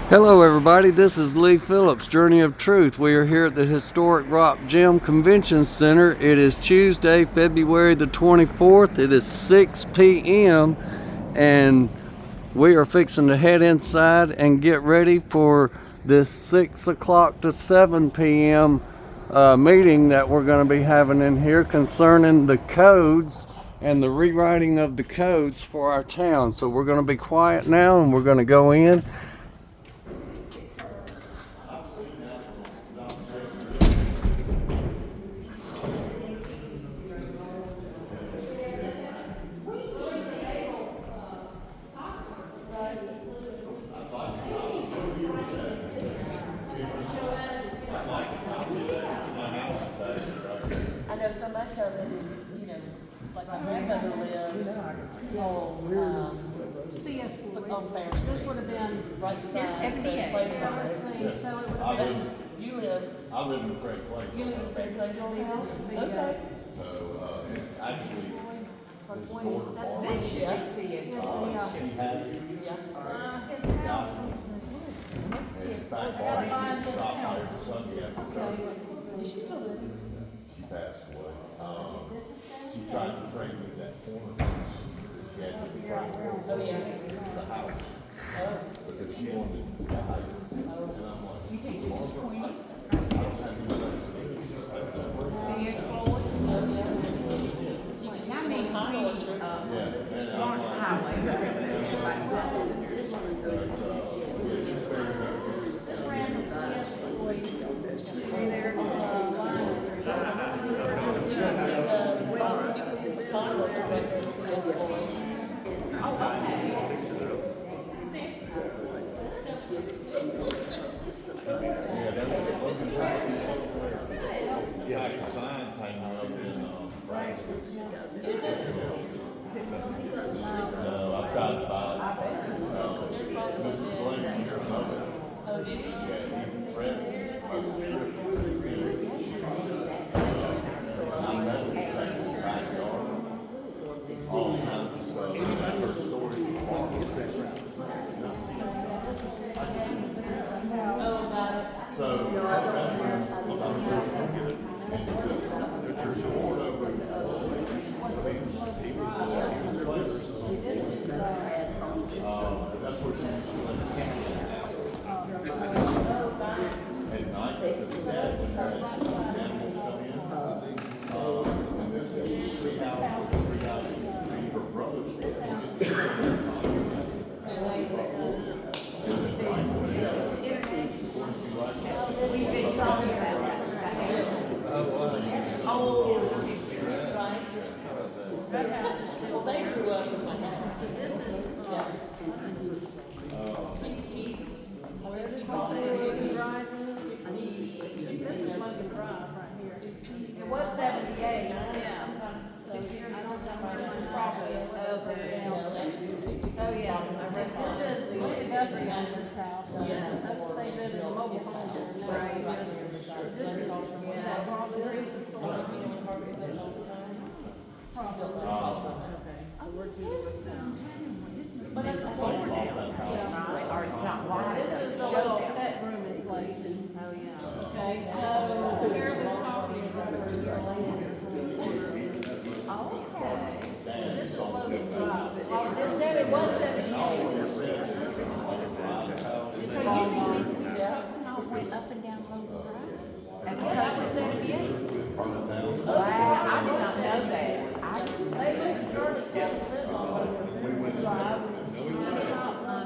Hello everybody, this is Lee Phillips, Journey of Truth. We are here at the historic Rock Gym Convention Center. It is Tuesday, February the 24th. It is 6 p.m. and we are fixing to head inside and get ready for this 6 o'clock to 7 p.m. Meeting that we're going to be having in here concerning the codes and the rewriting of the codes for our town. So we're going to be quiet now and we're going to go in. I know so much of it is, like my grandmother lived on Fair Street. This would have been, Right beside Fred so Play's let's see, house. so it would have been, You live, I live in Fred Place. you live in Fred Play's old house? be, Okay. So, actually, or his 20, daughter that's Barbara, this she year. had Yeah. Yeah. Yeah. His house and in fact, Barbara stopped there Sunday after church. Is she still living? She passed away. She tried to trade me that corner piece. She had to trade Oh, yeah. the house because she wanted to buy it. And I'm like, You think this is Queenie? I don't think that's Pine Orchard. yeah, and I'm like, yeah, she's very You can see the Pine Orchard right there, the CS boy. yeah, your signs hanging up in Brownsville. Is it? No, I've tried to buy Mr. Fleming or something. Oh, did you? Yeah, he threatened mother's trip. I'm ready to take his backyard. All kinds of stuff. I heard stories from Barbara. Oh, about it. So, that bedroom was under and there's a door over that's where she used to live. At night, because the dad, when the animals come in, and there's a tree house, her brothers. Well, they grew up in my house. He bought it in This is Logan Drive right here. It was 78, yeah. 60 years I old. don't know how much it's probably okay. Actually, it was 50. Oh, yeah. This is Linda Guthrie owns this house. That's, they did a mobile home. Right. This is, yeah. Probably But it's a floor down. Or it's not wide. This is the little pet room in place. Oh, yeah. Okay, so here we coffee. Okay. So this is Logan Drive. Oh, this said it was 78. So you mean this house went up and down Logan Drive? That was 78. Wow, I did not know that. They moved Charlie County lived on Logan Drive.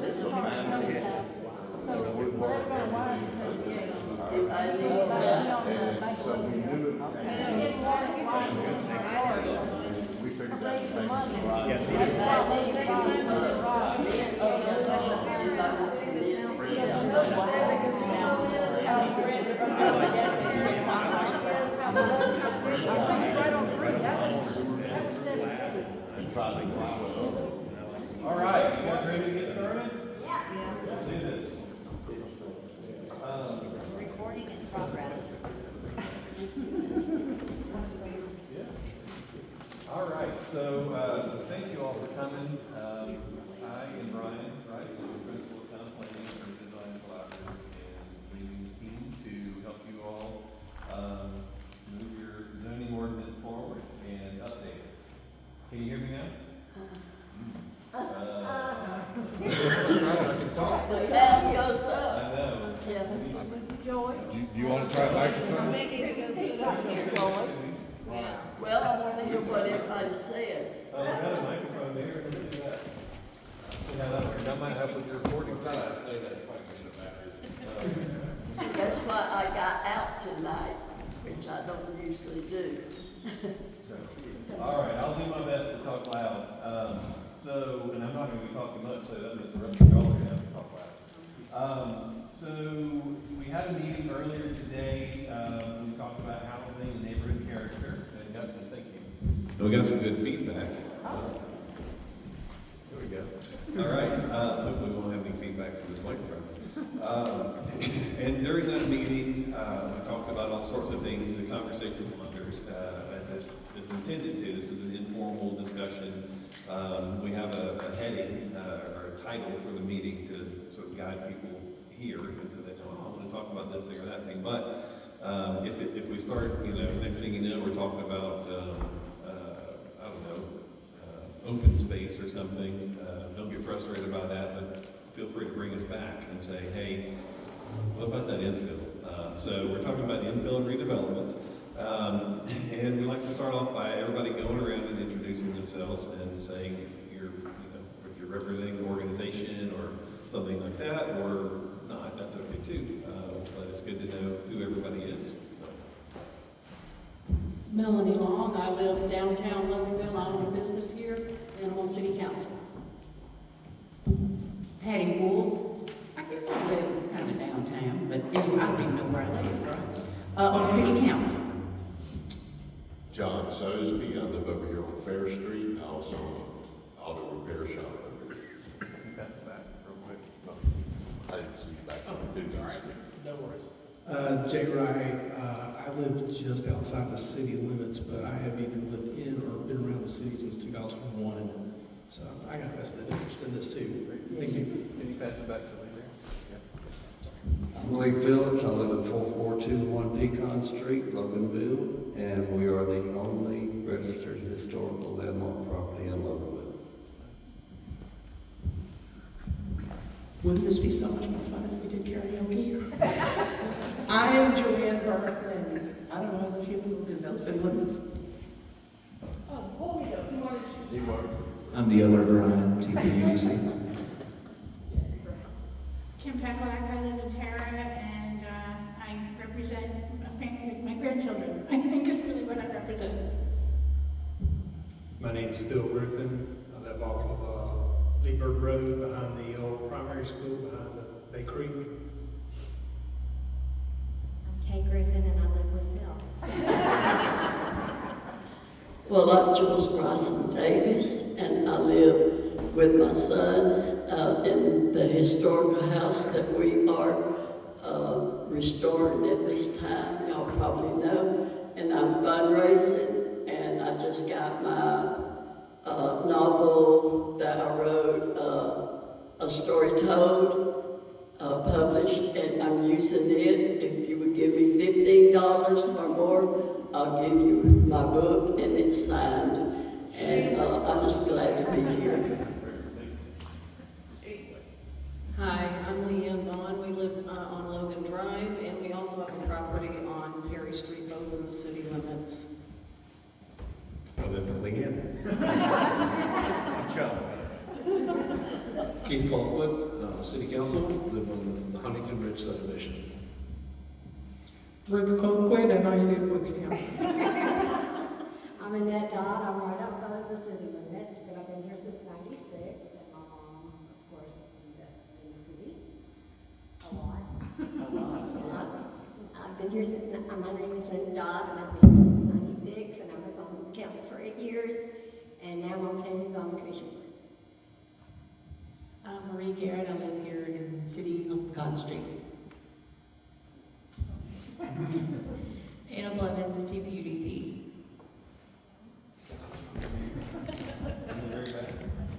This is Charlie County's house. So whatever our wives said, So we knew it. they didn't want it like We figured that raise the would money. make it right. And tried to climb it up. All right, you guys ready to get started? Yeah. Let's do this. Recording in progress. All right, so thank you all for coming. I and Brian, right, the principal of town planning and design collaborative. You wanna try a microphone? Well, I wanna hear what everybody says. Oh, we got a microphone there, let me do that. Yeah, that might help with your recording. That's why I got out tonight, which I don't usually do. All right, I'll do my best to talk loud. And I'm not gonna be talking much, so that means the rest of y'all are gonna have to talk loud. So we had a meeting earlier today. We talked about housing and neighborhood character, and got some thinking. We got some good feedback. There we go. All right, hopefully we won't have any feedback from this microphone. And during that meeting, we talked about all sorts of things. The conversation wanders, as it is intended to. This is an informal discussion. We have a heading, or a title for the meeting to sort of guide people here, and so they know, oh, I want to talk about this thing or that thing. But if we start, next thing you know, we're talking about, I don't know, open space or something. Don't get frustrated about that, but feel free to bring us back and say, hey, what about that infill? So we're talking about infill and redevelopment. And we like to start off by everybody going around and introducing themselves and saying if you're representing an organization or something like that, or not, that's okay too. But it's good to know who everybody is. So. Melanie Long, I live downtown Loganville, I own a business here, and I'm on city council. Patty Wolf. I guess I live kind of downtown, but anyway, I don't even know where I live, right? On city council. John Sosby, I live over here on Fair Street, I also own an auto repair shop over here. Pass it back real quick. I didn't see you back there. Didn't see me. No worries. Jay Wright, I live just outside the city limits, but I have either lived in or been around the city since 2001. So I got vested interest in this too. Thank you. Can you pass it back to Lee there? I'm Lee Phillips. I live at 4421 Pecan Street, Loganville, and we are the only registered historical landmark property in Loganville. Wouldn't this be so much more fun if we did karaoke? I am Joanne Burke, and I don't know if you live in those city limits. I'm the other Brian, TPUC. Kim Peckleck, I live in Tara, and I represent a family with my grandchildren. I think it's really what I represent. My name is Bill Griffin. I live off of Leeburg Road behind the old primary school, behind the bakery. I'm Kay Griffin, and I live with Phil. Well, I'm Jules Bryson Davis, and I live with my son in the historical house that we are restoring at this time. Y'all probably know. And I'm fundraising, and I just got my novel that I wrote, A Story Told, published, and I'm using it. If you would give me $15 or more, I'll give you my book, and it's signed. And I'm just glad to be here. Hi, I'm Leanne Vaughn. We live on Logan Drive, and we also have a property on Perry Street, both in the city limits. I live in Leanne. Keith Colquitt, City Council, live on the Huntington Ridge subdivision. Rick Colquitt, and I live with him. I'm Annette Dodd. I'm right outside of the city limits, but I've been here since '96, and my mom, of course, is invested in the city a lot. A lot. I've been here since, my name is Linda Dodd, and I've been here since '96, and I was on council for 8 years, and now I'm on County Zoning Commission. I'm Marie Garrett. I live here in the city of Cotton Street. Anna Blevins, TPUDC.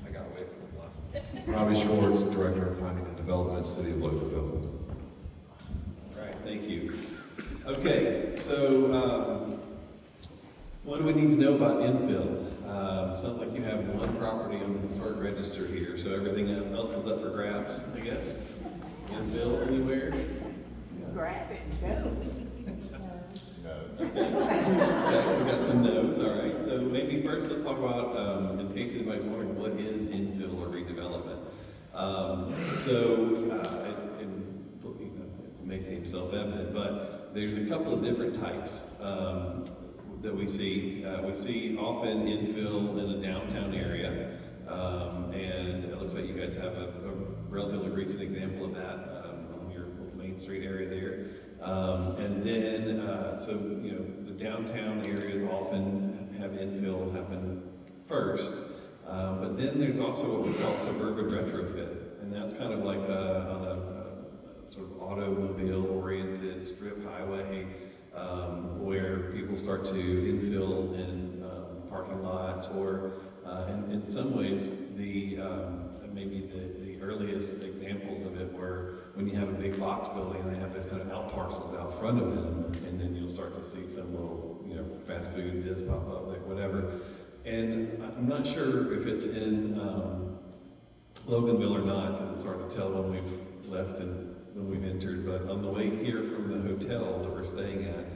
I got away from the last one. Robbie Schwartz, Director of Planning and Development, City of Loganville. All right, thank you. Okay, so what do we need to know about infill? Sounds like you have one property on the historic register here, so everything else is up for grabs, I guess. Infill anywhere? Yeah. grab it and go. Okay, we got some no's, all right. So maybe first let's talk about, in case anybody's wondering, what is infill or redevelopment? It may seem self-evident, but there's a couple of different types that we see. We see often infill in a downtown area, and it looks like you guys have a relatively recent example of that on your Main Street area there. And then, the downtown areas often have infill happen first, but then there's also what we call suburban retrofit, and that's kind of like on a sort of automobile-oriented strip highway, where people start to infill in parking lots, or in some ways, maybe the earliest examples of it were when you have a big box building and they have those kind of out parcels out front of them, and then you'll start to see some little, fast food this pop up, like whatever. And I'm not sure if it's in Loganville or not, because it's hard to tell when we've left and when we've entered, but on the way here from the hotel that we're staying at,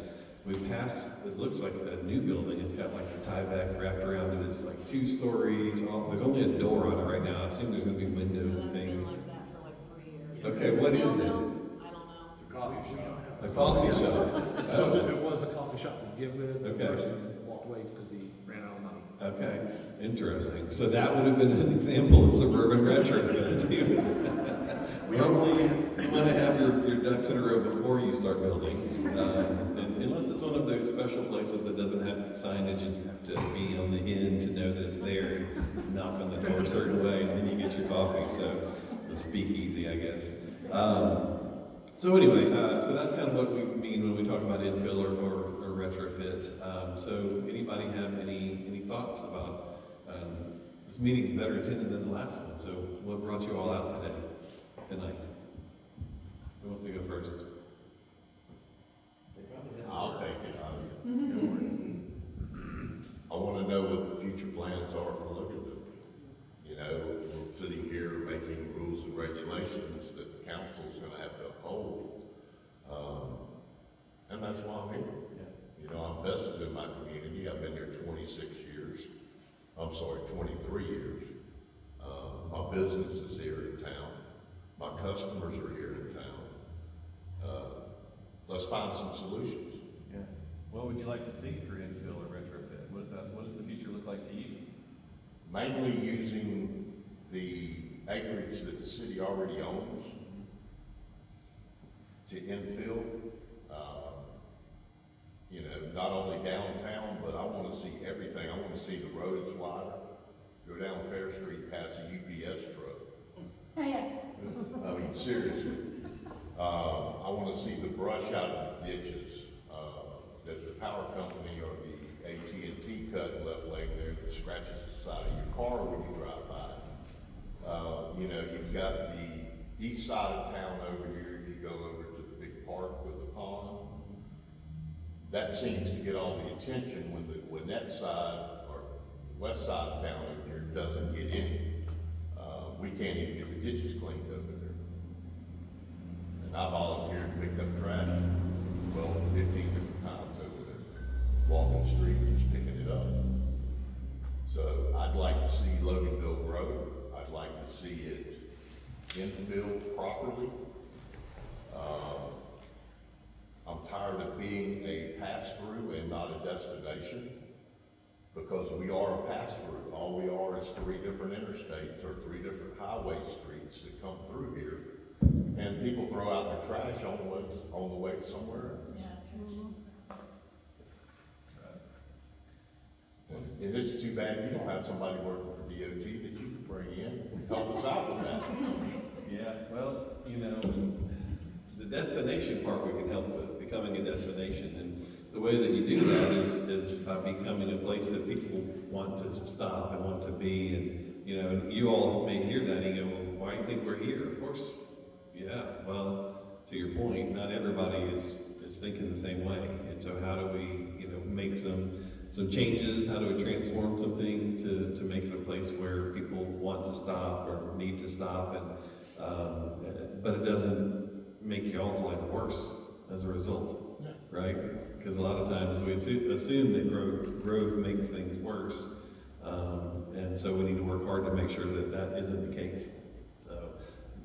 we passed, it looks like a new building. It's got like the tieback wrapped around it. It's like 2 stories. There's only a door on it right now. I assume there's gonna be windows and things. It's been like that for like 3 years. Okay, what is it? I don't know. It's a coffee shop. A coffee shop. It was a coffee shop to begin with. The Okay. person walked away because he ran out of money. Okay, interesting. So that would have been an example of suburban retrofit. Normally, you want to have your ducks in a row before you start building, and unless it's one of those special places that doesn't have signage and you have to be on the end to know that it's there. You knock on the door a certain way, and then you get your coffee. So the speakeasy, I guess. So anyway, so that's kind of what we mean when we talk about infill or retrofit. So anybody have any thoughts about this meeting's better attended than the last one? So what brought you all out tonight? Who wants to go first? I'll take it. I want to know what the future plans are for Loganville. We're sitting here making rules and regulations that the council's going to have to uphold. And that's why I'm here. I'm vested in my community. I've been here 23 years. My business is here in town. My customers are here in town. Let's find some solutions. Yeah. What would you like to see for infill or retrofit? What does the future look like to you? Mainly using the acreage that the city already owns to infill. Not only downtown, but I want to see everything. I want to see the roads wider. Go down Fair Street past a UPS truck. I mean, seriously. I want to see the brush out of the ditches that the power company or the AT&T cut left laying there that scratches the side of your car when you drive by. You've got the east side of town over here. If you go over to the big park with the pond, that seems to get all the attention when that side or west side of town over here doesn't get any. We can't even get the ditches cleaned over there. And I volunteered to pick up trash 15 different times over there, walking the street and just picking it up. So I'd like to see Loganville grow. I'd like to see it infilled properly. I'm tired of being a pass-through and not a destination, because we are a pass-through. All we are is 3 different interstates or 3 different highway streets that come through here, and people throw out their trash on the way to somewhere else. And it's too bad you don't have somebody working for DOT that you can bring in and help us out with that. Yeah, well, the destination part we can help with, becoming a destination. And the way that you do that is by becoming a place that people want to stop and want to be. And, you all may hear that and you go, well, why do you think we're here? Of course, yeah, well, to your point, not everybody is thinking the same way. And so how do we, make some changes? How do we transform some things to make it a place where people want to stop or need to stop, but it doesn't make y'all's life worse. as a result, right? Because a lot of times we assume that growth makes things worse. And so we need to work hard to make sure that that isn't the case. So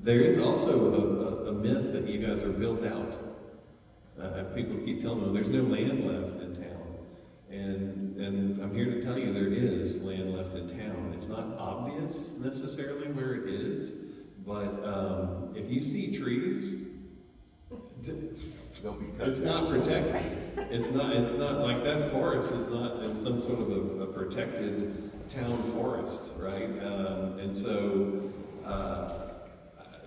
there is also a myth that you guys are built out. People keep telling me there's no land left in town. And I'm here to tell you there is land left in town. It's not obvious necessarily where it is, but if you see trees, it's not protected. It's not like that forest is not in some sort of a protected town forest, right? And so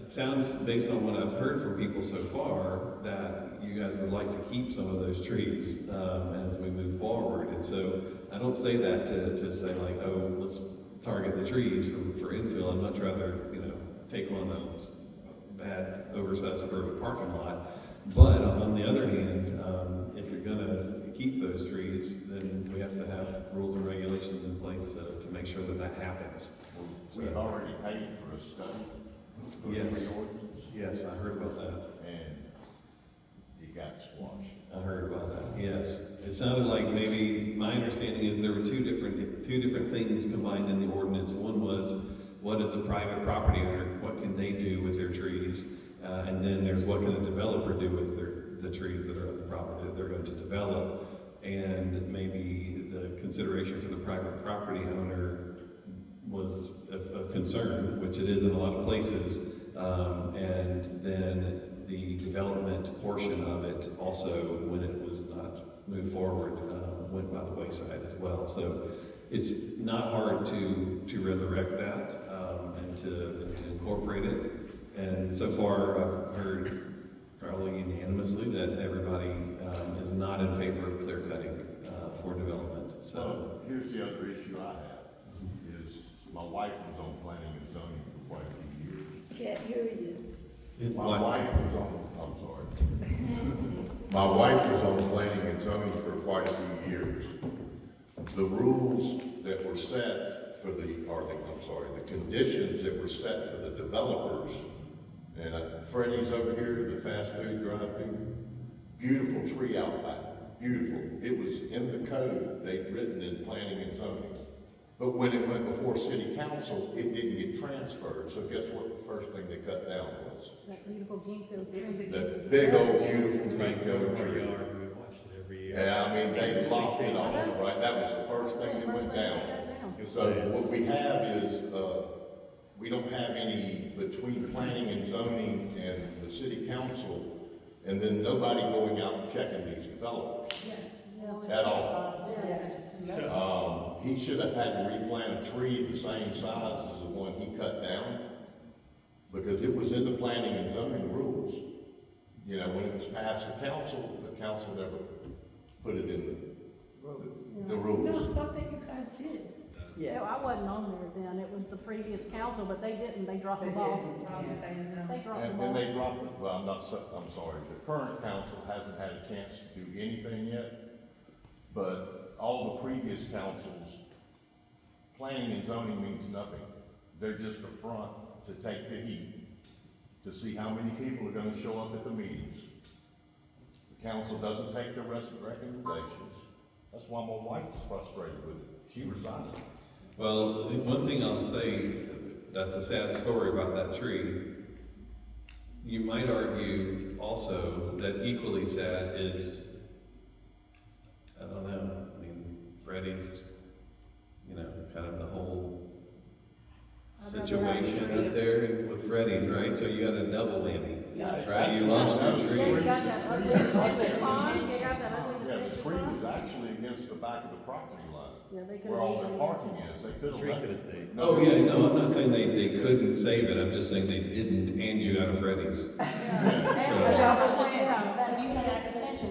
it sounds, based on what I've heard from people so far, that you guys would like to keep some of those trees as we move forward. And so I don't say that to say like, oh, let's target the trees for infill. I'd much rather, take on a bad, oversized suburban parking lot. But on the other hand, if you're gonna keep those trees, then we have to have rules and regulations in place to make sure that happens. We've already paid for a study. For Yes. the ordinance, Yes, I heard about that. and it got squashed. I heard about that. Yes, it sounded like maybe my understanding is there were two different things combined in the ordinance. One was what is a private property owner? What can they do with their trees? And then there's what can a developer do with the trees that are on the property that they're going to develop, and maybe the consideration for the private property owner was of concern, which it is in a lot of places, and then the development portion of it also, when it was not moved forward, went by the wayside as well. So it's not hard to resurrect that and to incorporate it. And so far, I've heard probably unanimously that everybody is not in favor of clear cutting for development. So Here's the other issue I have, is my wife was on planning and zoning for quite a few years. Can't hear you. My wife was on, I'm sorry. My wife was on planning and zoning for quite a few years. The rules that were set for the conditions that were set for the developers, and Freddie's over here, the fast food drive-through, beautiful tree out back, beautiful. It was in the code they'd written in planning and zoning. But when it went before city council, it didn't get transferred. So guess what the first thing they cut down was? That beautiful ginkgo tree. That big old beautiful ginkgo tree. We watch it every year. Yeah, I mean, they lopped it off, right? That was the first thing that went down. So what we have is, we don't have any between planning and zoning and the city council, and then nobody going out and checking these developers Yes. at all. Yes. He should have had to replant a tree the same size as the one he cut down, because it was in the planning and zoning rules. When it was passed to council, the council never put it in the rules. No, I thought that you guys did. Yeah. I wasn't on there then, it was the previous council, but they didn't, they dropped the ball. They dropped the And ball. they dropped it, well, I'm sorry, the current council hasn't had a chance to do anything yet, but all the previous councils, planning and zoning means nothing. They're just a front to take the heat, to see how many people are gonna show up at the meetings. The council doesn't take the rest of the recommendations. That's why my wife is frustrated with it. She resigned. well, one thing I'll say, that's a sad story about that tree. You might argue also that equally sad is, I don't know, I mean, Freddie's, kind of the whole situation up there with Freddie's, right? So you got a double whammy, right? You lost your Yeah, you tree. got that ugly detention pond, you got that ugly Yeah, the detention tree was pond. actually against the back of the property line, Yeah, they could've where all their easily- parking is. They could have Tree left could it. have stayed. Oh, yeah, no, I'm not saying they couldn't save it, I'm just saying they didn't hand you out of Freddie's. Yeah, Have you had access to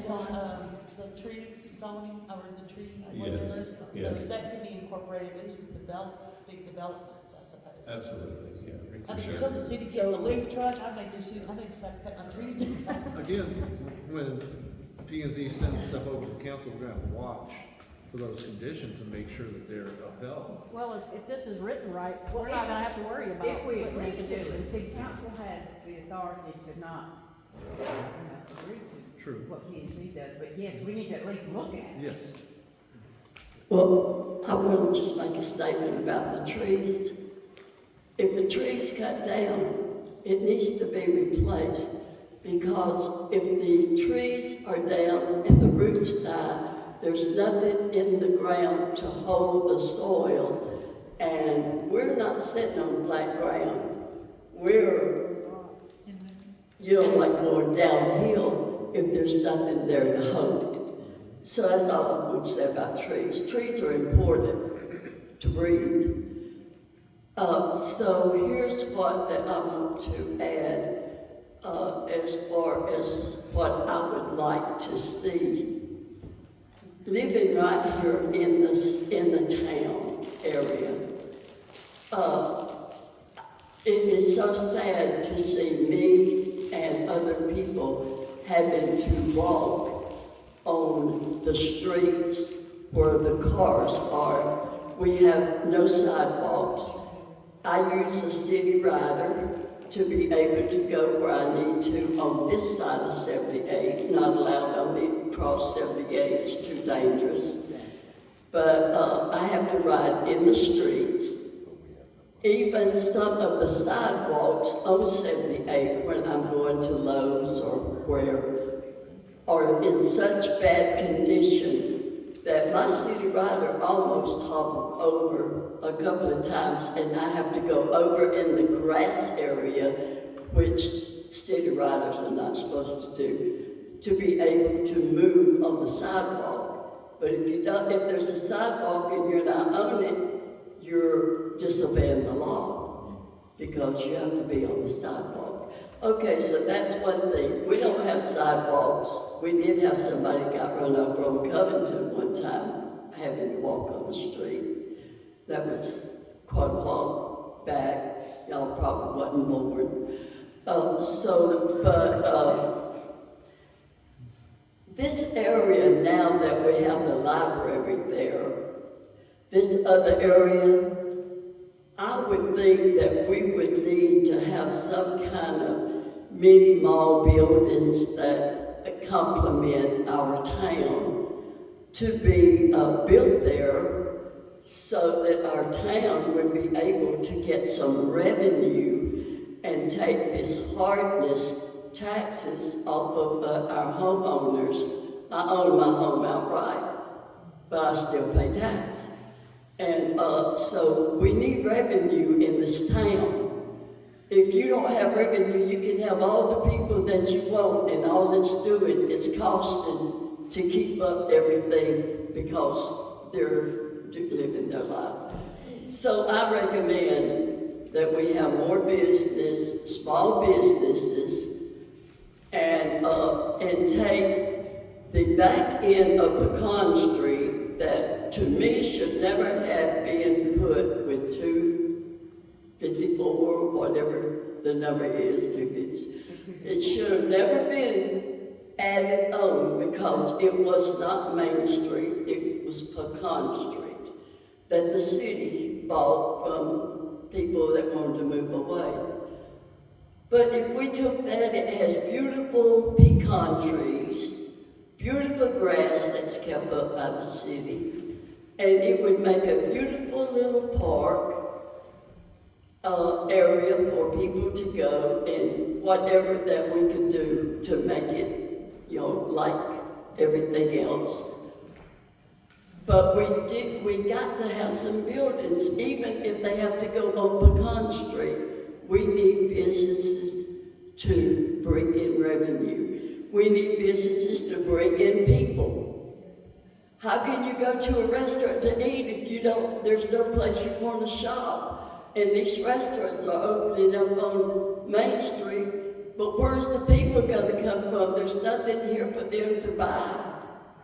the tree zoning or the tree? whatever? Yes, yes. So that could be incorporated at least with big developments, I suppose. Absolutely, yeah, I for mean, sure. until the city gets a leaf truck, I may start cutting my trees down. Again, when P and Z sends stuff over to council, we're gonna have to watch for those conditions and make sure that they're upheld. Well, if this is written right, we're not gonna have to worry about If we putting agree in to, conditions. and city council has the authority to not True. What P&Z does, but yes, we need to at least look at it. Yes. Well, I want to just make a statement about the trees. If a tree's cut down, it needs to be replaced, because if the trees are down and the roots die, there's nothing in the ground to hold the soil, and we're not sitting on flat ground. We're, like going downhill if there's nothing there to hold it. So that's all I want to say about trees. Trees are important to breathe. So here's what that I want to add as far as what I would like to see. Living right here in the town area, it is so sad to see me and other people having to walk on the streets where the cars are. We have no sidewalks. I use a city rider to be able to go where I need to on this side of 78, not allowed on me to cross 78, it's too dangerous. But I have to ride in the streets. Even some of the sidewalks on 78 when I'm going to Lowe's or where are in such bad condition that my city rider almost toppled over a couple of times, and I have to go over in the grass area, which city riders are not supposed to do, to be able to move on the sidewalk. But if there's a sidewalk and you're not on it, you're disobeying the law, because you have to be on the sidewalk. Okay, so that's one thing. We don't have sidewalks. We did have somebody got run over on Covington one time, having to walk on the street. That was quite a while back. Y'all probably wasn't born. This area, now that we have the library there, this other area, I would think that we would need to have some kind of mini mall buildings that complement our town to be built there, so that our town would be able to get some revenue and take this hardness taxes off of our homeowners. I own my home outright, but I still pay tax. And so we need revenue in this town. If you don't have revenue, you can have all the people that you want, and all it's doing is costing to keep up everything because they're living their life. So I recommend that we have more business, small businesses, and take the back end of Pecan Street that to me should never have been put with 254 or whatever the number is. It should have never been added on, because it was not Main Street, it was Pecan Street that the city bought from people that wanted to move away. But if we took that, it has beautiful pecan trees, beautiful grass that's kept up by the city, and it would make a beautiful little park area for people to go, and whatever that we could do to make it, like everything else. But we got to have some buildings, even if they have to go on Pecan Street. We need businesses to bring in revenue. We need businesses to bring in people. How can you go to a restaurant to eat if there's no place you want to shop? And these restaurants are opening up on Main Street, but where's the people gonna come from? There's nothing here for them to buy.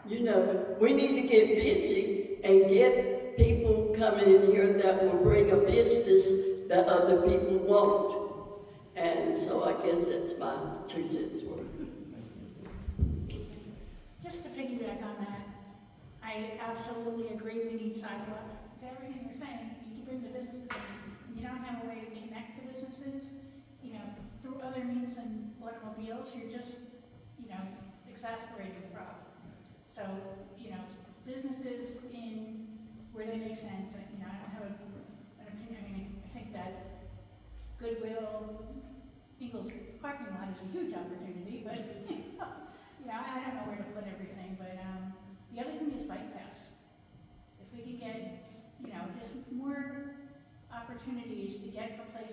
We need to get busy and get people coming in here that will bring a business that other people want. And so I guess that's my 2 cents worth. Just to piggyback on that, I absolutely agree we need sidewalks. It's everything you're saying. You can bring the businesses in. You don't have a way to connect the businesses, through other means than automobiles, you're just, you know, exasperating the problem. So, you know, businesses in where they make sense, you know, I don't have an opinion, I mean, I think that Goodwill, Ingles parking lot is a huge opportunity, but, you know, I don't know where to put everything, but, the other thing is bike paths. If we could get, you know, just more opportunities to get from place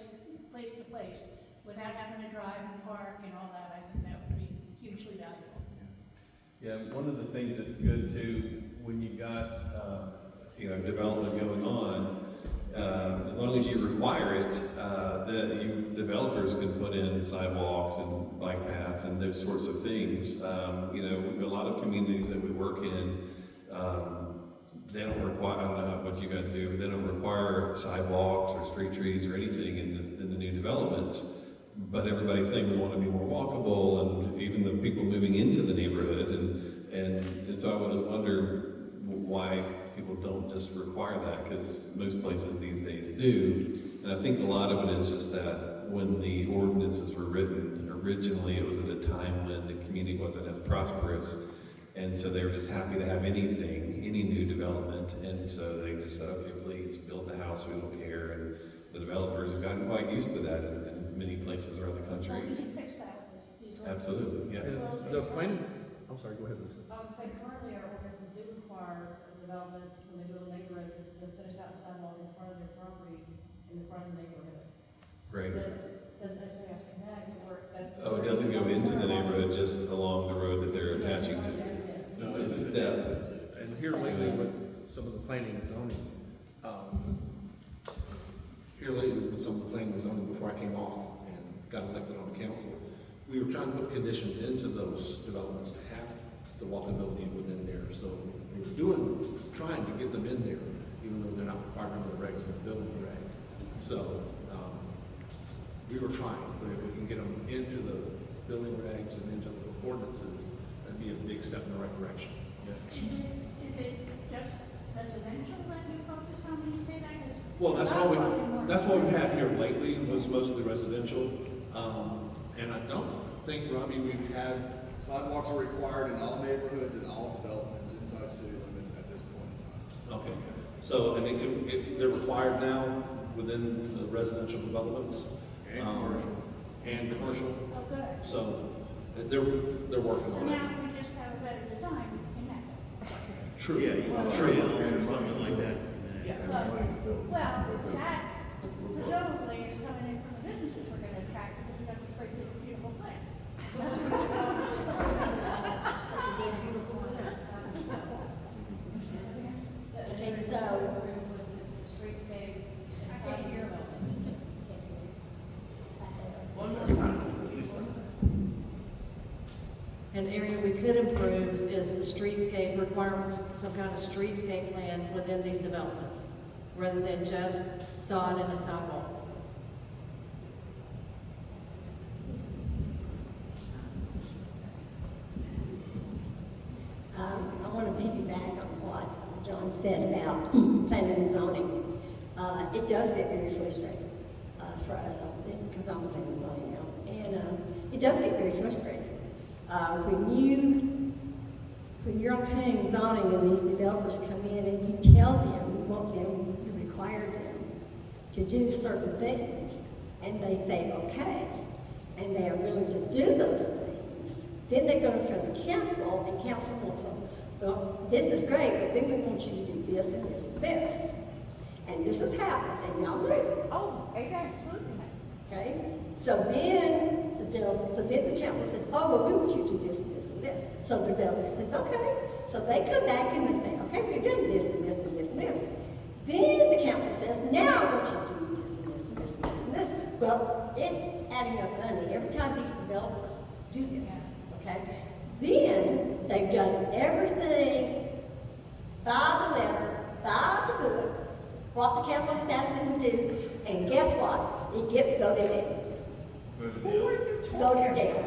to place without having to drive and park and all that, I think that would be hugely valuable. Yeah, one of the things that's good too, when you've got, development going on, as long as you require it, that developers can put in sidewalks and bike paths and those sorts of things. A lot of communities that we work in, they don't require, I don't know what you guys do, but they don't require sidewalks or street trees or anything in the new developments. But everybody's saying we want to be more walkable, and even the people moving into the neighborhood, and so I always wonder why people don't just require that, because most places these days do. And I think a lot of it is just that when the ordinances were written, originally it was at a time when the community wasn't as prosperous, and so they were just happy to have any new development, and so they just said, okay, please build the house, we don't care. And the developers have gotten quite used to that in many places around the country. Well, we can fix that with these. Absolutely, yeah. And the planning, I'm sorry, go ahead, Lisa. I was just saying, currently our ordinances do require a development when they build a neighborhood to finish out the sidewalk in front of their property, in the front of the neighborhood. Great. Doesn't necessarily have to connect, or that's. Oh, it doesn't go into the neighborhood, just along the road that they're attaching to. No, It's a step. And here lately with some of the planning and zoning, before I came off and got elected on the council, we were trying to put conditions into those developments to have the walkability within there. So we were trying to get them in there, even though they're not required under the regs of the building reg. So, we were trying, but if we can get them into the building regs and into the ordinances, that'd be a big step in the right direction. Is it just residential that you focus on when you say that? 'Cause Well, that's I'm talking more what we've had here lately, was mostly residential. And I don't think, Robbie, we've had, Sidewalks are required in all neighborhoods and all developments inside city limits at this point in time. okay, so, and they're required now within the residential developments. And commercial. And commercial, Oh, good. so they're working So on it. now if we just have a better design in that. True. Yeah, you want trails or something like that. Well, that presumably is coming in from the businesses we're gonna attract because we got this great big beautiful plan. Okay, so, Was the streetscape and sign developments. One more time, Lisa. An area we could improve is the streetscape requirements, some kind of streetscape plan within these developments, rather than just sod and a sidewalk. I want to piggyback on what John said about planning and zoning. It does get very frustrating for us, because I'm planning and zoning now, and it does get very frustrating. When you're on planning and zoning and these developers come in and you tell them, you require them to do certain things, and they say, okay, and they are willing to do those things, then they go in front of council, and council wants to, well, this is great, but then we want you to do this and this and this. And this has happened, and y'all agree with this. Oh, absolutely. Okay? So then the council says, oh, well, we want you to do this and this and this. So the developer says, okay. So they come back and they say, okay, we've done this and this and this and this. Then the council says, now I want you to do this and this and this and this and this. Well, it's adding up money every time these developers do this. Okay? Then they've done everything by the letter, by the book, what the council has asked them to do, and guess what? It gets voted in. Voted down.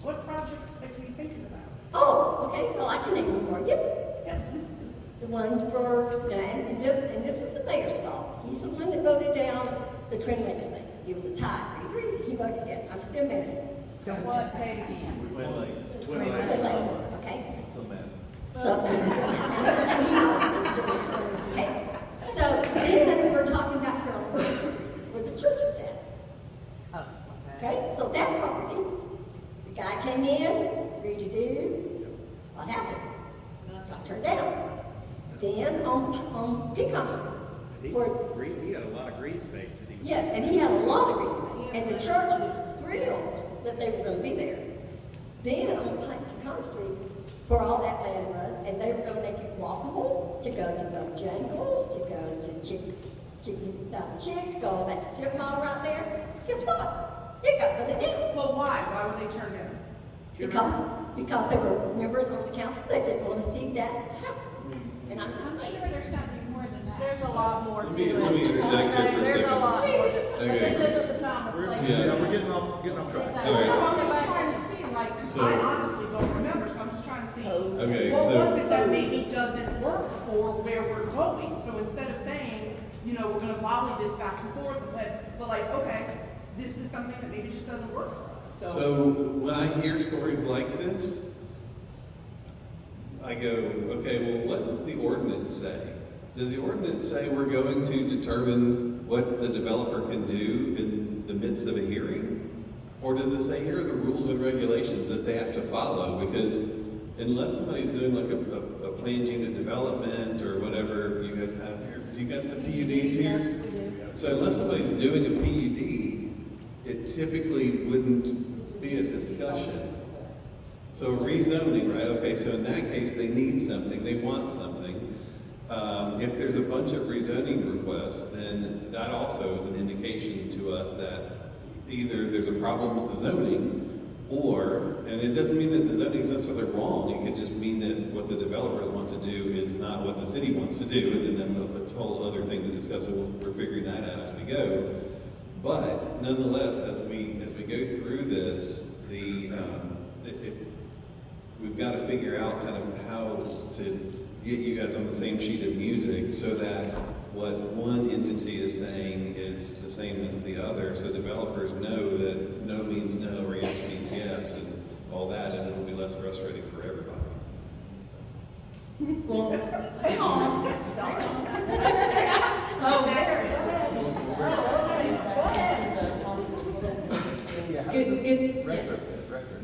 What projects are you thinking about? Oh, okay, well, I can name one for you. Yeah, please. The one for, and this was the mayor's fault. He's the one that voted down the Twin Lakes thing. It was a tie, 3-3, he voted again, I'm still married. What, say it again. Twin Lakes. Twin Lakes, okay? Still mad. So, okay, so then we're talking about girls, where the church was at. Oh, Okay, so that property, the guy came in, agreed to do, what happened? Got turned down. Then on Pecan Street, where, He had a lot of green space that he. yeah, and he had a lot of green space, and the church was thrilled that they were gonna be there. Then on Pecan Street, where all that land was, and they were gonna make it walkable to go to Bojangles, to go to Chicken South Chick, to go all that strip mall right there. Guess what? It got put in. Well, why? Why would they turn down? Because they were members on the council, they didn't want to see that happen. And I'm just I'm saying. sure there's gotta be more than that. There's a lot more to Let it. me interject here for a There's second. a lot more to it. But Okay. this isn't the time or place. Yeah. We're getting off track. Exactly. Okay. No, I'm just trying to see, like, 'cause So- I honestly don't remember, so I'm just trying to see. Okay, What so- was it that maybe doesn't work for where we're going? So instead of saying, you know, we're gonna volley this back and forth, but like, okay, this is something that maybe just doesn't work for us, So when I hear stories like this, I go, okay, well, what does the ordinance say? Does the ordinance say we're going to determine what the developer can do in the midst of a hearing? Or does it say here are the rules and regulations that they have to follow? Because unless somebody's doing like a planned unit development or whatever you guys have here, do you guys have PUDs here? So unless somebody's doing a PUD, it typically wouldn't be a discussion. So rezoning, right? Okay, so in that case, they need something, they want something. If there's a bunch of rezoning requests, then that also is an indication to us that either there's a problem with the zoning, or, and it doesn't mean that the zoning is necessarily wrong, it could just mean that what the developers want to do is not what the city wants to do, and then that's a whole other thing to discuss, so we're figuring that out as we go. But nonetheless, as we go through this, we've got to figure out kind of how to get you guys on the same sheet of music so that what one entity is saying is the same as the other, so developers know that no means no or yes means yes and all that, and it'll be less frustrating for everybody. Well, Hang on. Oh,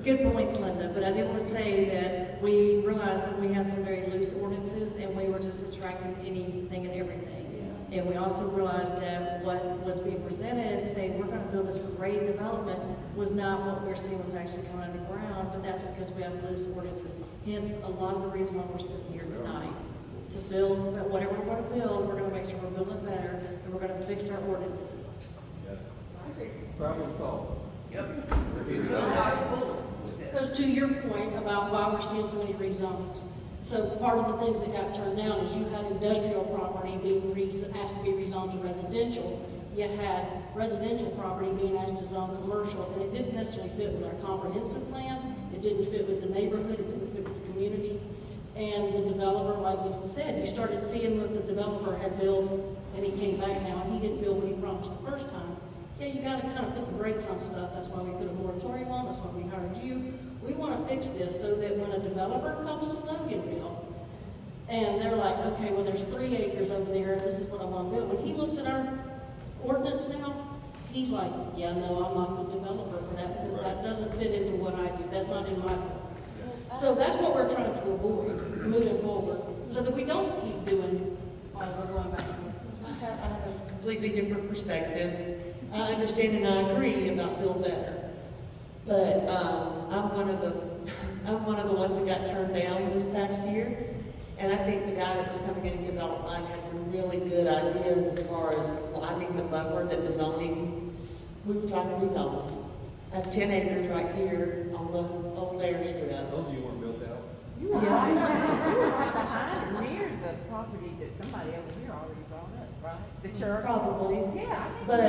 Good points, Linda, but I do want to say that we realized that we have some very loose ordinances and we were just attracting anything and everything. And we also realized that what was being presented, saying we're going to build this great development, was not what we're seeing was actually coming out of the ground, but that's because we have loose ordinances. Hence, a lot of the reason why we're sitting here tonight. To build, whatever we're going to build, we're going to make sure we're building it better, and we're going to fix our ordinances. Problem solved. So to your point about why we're seeing so many rezonings, so part of the things that got turned down is you had industrial property being asked to be rezoned to residential. You had residential property being asked to zone commercial, and it didn't necessarily fit with our comprehensive plan. It didn't fit with the neighborhood, it didn't fit with the community. And the developer, like Lisa said, you started seeing what the developer had built, and he came back now, and he didn't build what he promised the first time. Yeah, you gotta kind of put the brakes on stuff, that's why we put a moratorium on, that's why we hired you. We wanna fix this so that when a developer comes to Loganville, and they're like, okay, well, there's 3 acres over there, and this is what I wanna build. When he looks at our ordinance now, he's like, yeah, no, I'm not the developer for that, because that doesn't fit into what I do, that's not in my plan. So that's what we're trying to avoid, moving forward, so that we don't keep doing all the going back and forth. I have a completely different perspective. I understand and I agree about Build Better, but I'm one of the ones that got turned down this past year, and I think the guy that was coming in and developed mine had some really good ideas as far as widening the buffer that the zoning. We were trying to rezone. I have 10 acres right here on the old airstrip. I told you weren't built out. You were right behind, near the property that somebody over here already brought up, right? The church? Probably. Yeah. But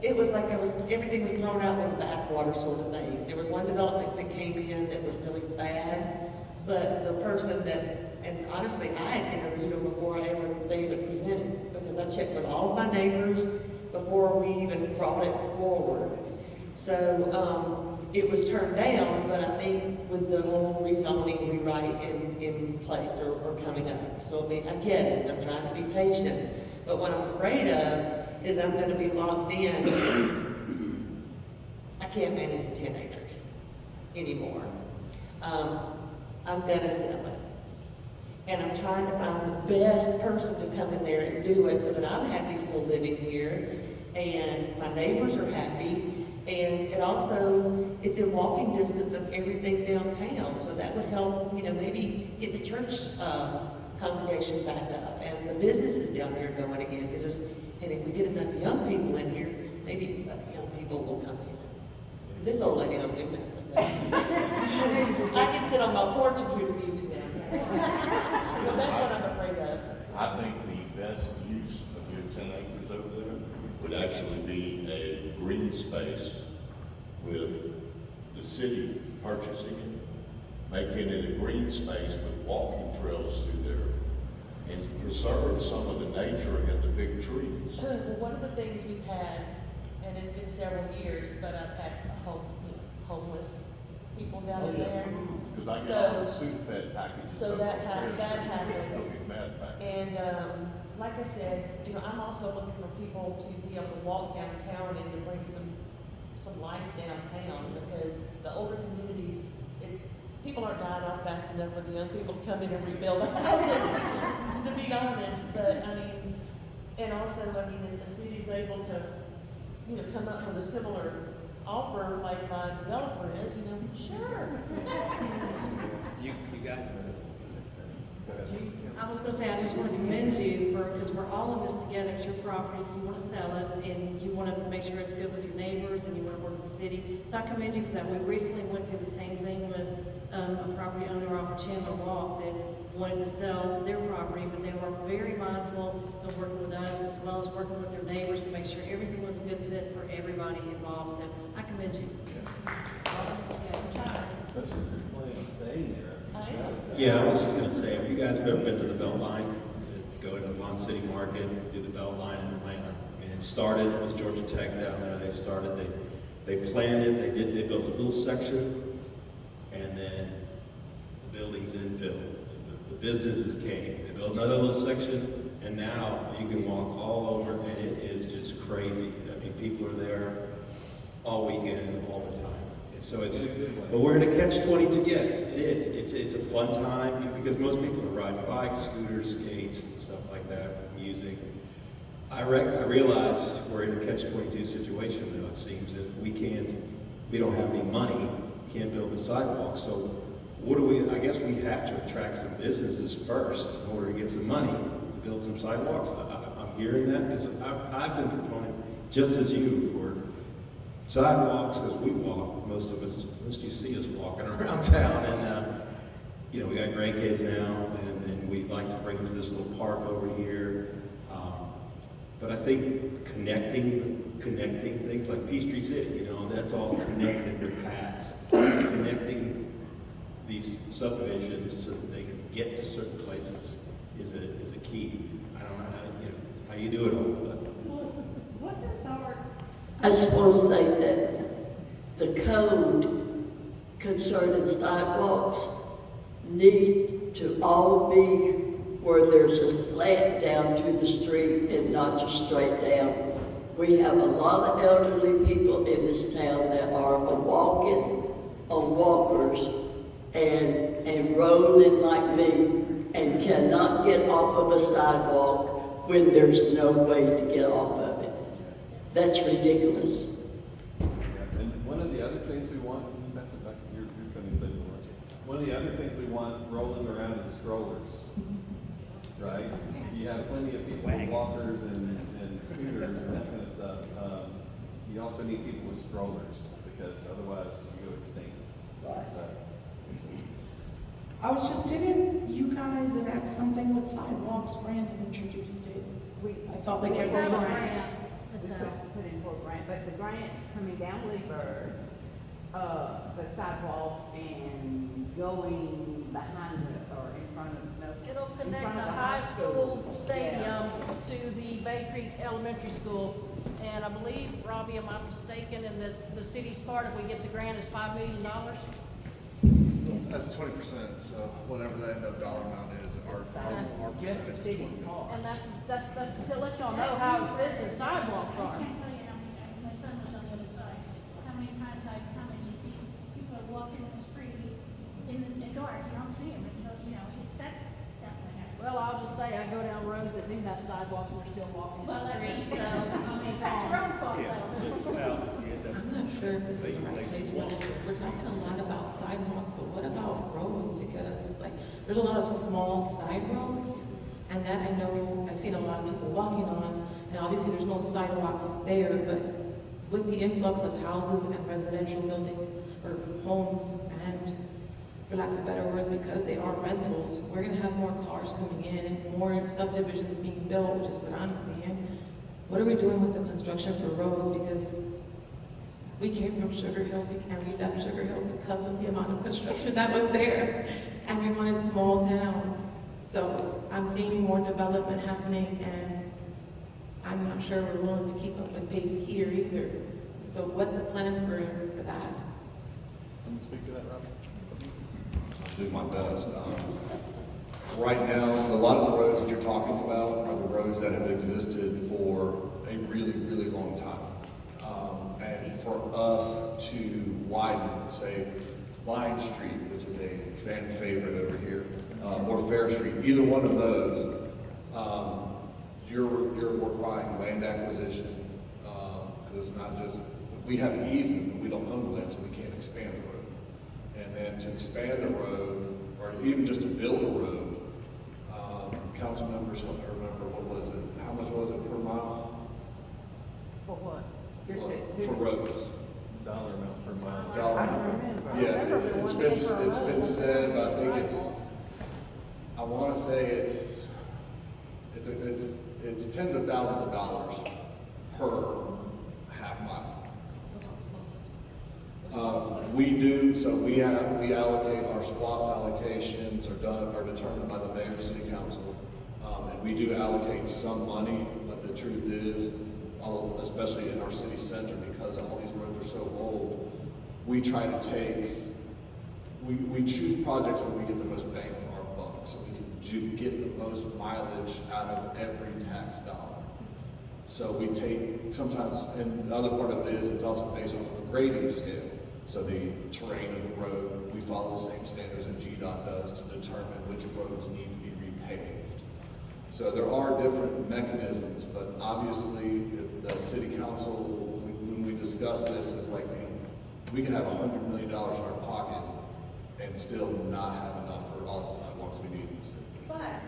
it was like everything was thrown out with the bathwater sort of thing. There was one development that came in that was really bad, but the person that, and honestly, I had interviewed them before they even presented, because I checked with all of my neighbors, before we even brought it forward. So, it was turned down, but I think with the whole rezoning rewrite in place or coming up. So, I mean, I get it, I'm trying to be patient. But what I'm afraid of is I'm gonna be locked in. I can't manage the 10 acres anymore. I'm gonna sell it. And I'm trying to find the best person to come in there and do it so that I'm happy still living here and my neighbors are happy. And it also, it's in walking distance of everything downtown. So that would help, you know, maybe get the church congregation back up and the businesses down here going again. Because there's, and if we get enough young people in here, maybe young people will come in. Because this old lady don't do nothing. I can sit on my porch and hear the music down here. So that's what I'm afraid of. I think the best use of your 10 acres over there would actually be a green space with the city purchasing it, making it a green space with walking trails through there, and preserve some of the nature and the big trees. Well, one of the things we've had, and it's been several years, but I've had homeless people down in there. Because I get all the Sudafed packages. So that happens. They'll be mad back. And like I said, you know, I'm also looking for people to be able to walk downtown and to bring some life downtown, because the older communities, people aren't dying off fast enough for the young people to come in and rebuild the houses, to be honest. But I mean, and also, I mean, if the city's able to, you know, come up with a similar offer like my developer is, you know, sure. You guys I was gonna say, I just want to commend you for, because we're all in this together, it's your property, you want to sell it, and you want to make sure it's good with your neighbors, and you want to work with the city. So I commend you for that. We recently went through the same thing with a property owner off of Chandler Walk that wanted to sell their property, but they were very mindful of working with us as well as working with their neighbors to make sure everything was a good fit for everybody involved. So I commend you. Especially if you're planning on staying there. Yeah, I was just gonna say, have you guys ever been to the Beltline? Go to Pond City Market, do the Beltline in Atlanta. I mean, it started with Georgia Tech down there. They started, they planned it, they built a little section, and then the buildings infilled. The businesses came. They built another little section, and now you can walk all over, and it is just crazy. I mean, people are there all weekend, all the time. So it's, but we're in a catch-22. Yes, it is. It's a fun time because most people are riding bikes, scooters, skates, and stuff like that, music. I realize we're in a catch-22 situation though. It seems if we don't have any money, can't build the sidewalk. So what do we? I guess we have to attract some businesses first in order to get some money to build some sidewalks. I'm hearing that because I've been proponent, just as you, for sidewalks, because we walk, most of you see us walking around town, and you know, we got grandkids now, and we'd like to bring them to this little park over here. But I think connecting things like Peachtree City, you know, that's all connected with paths. Connecting these subdivisions so that they can get to certain places is a key. I don't know how you do it all, but. What is our I just want to say that the code concerning sidewalks need to all be where there's a slant down to the street and not just straight down. We have a lot of elderly people in this town that are walking on walkers and rolling like me and cannot get off of a sidewalk when there's no way to get off of it. That's ridiculous. Yeah, and one of the other things we want, you're trying to say something, aren't you? One of the other things we want rolling around is strollers, right? You have plenty of people with walkers and scooters and that kind of stuff. You also need people with strollers because otherwise you go extinct. Right. I was just, didn't you guys enact something with sidewalks? Brandon introduced it. I thought like everyone. We put in for a grant, but the grant's coming down Lee Bird, the sidewalk and going behind or in front of, It'll in connect front the of high school Yeah. stadium to the Bay Creek Elementary School And I believe, Robbie, am I mistaken, in that the city's part, if we get the grant, is $5 million? That's 20%, so whatever the end up dollar amount is, our Just the percentage is city's 20. part. And that's to let y'all know how expensive sidewalks I are. can't tell you how many times, my son was on the other side, how many times I come and you see people are walking in the street in the dark, you don't see them until, you know, that definitely happens. Well, I'll just say, I go down roads that do have sidewalks, and we're still walking Well, the I mean, street, so, I mean, that's your own fault, Yeah, though. well, yeah, Sure, this is the right place for this. We're talking a lot about sidewalks, but what about roads to get us, like, there's a lot of small side roads, and that I know, I've seen a lot of people walking on, and obviously there's no sidewalks there, but with the influx of houses and residential buildings, or homes, and for lack of better words, because they are rentals, we're gonna have more cars coming in and more subdivisions being built, which is what I'm seeing. What are we doing with the construction for roads? Because we came from Sugar Hill and we left Sugar Hill because of the amount of construction that was there. And we wanted a small town. So I'm seeing more development happening and I'm not sure we're willing to keep up with pace here either. So what's the plan for that? Can you speak to that, Rob? Do my best. Right now, a lot of the roads that you're talking about are the roads that have existed for a really, really long time. And for us to widen, say, Vine Street, which is a fan favorite over here, or Fair Street, either one of those, you're requiring land acquisition, because it's not just, we have easements, but we don't own the land, so we can't expand the road. And then to expand a road, or even just to build a road, council members help me remember, what was it? How much was it per mile? For what? Just For roads. Dollar amount per mile. Dollar I don't amount. remember. Yeah, I remember it's one been, day for a it's been road. said, but I think it's, I wanna say it's tens of thousands of dollars per half mile. We do, so we allocate, our SPOS allocations are determined by the mayor and city council. And we do allocate some money, but the truth is, especially in our city center, because all these roads are so old, we try to we choose projects where we get the most bang for our buck, so we can get the most mileage out of every tax dollar. So we take, sometimes, and the other part of it is, it's also based off of a grading scale. So the terrain of the road, we follow the same standards that GDOT does to determine which roads need to be repaved. So there are different mechanisms, but obviously, if the city council, when we discuss this, it's like, man, we can have $100 million in our pocket and still not have enough for all the sidewalks we need in the city. But,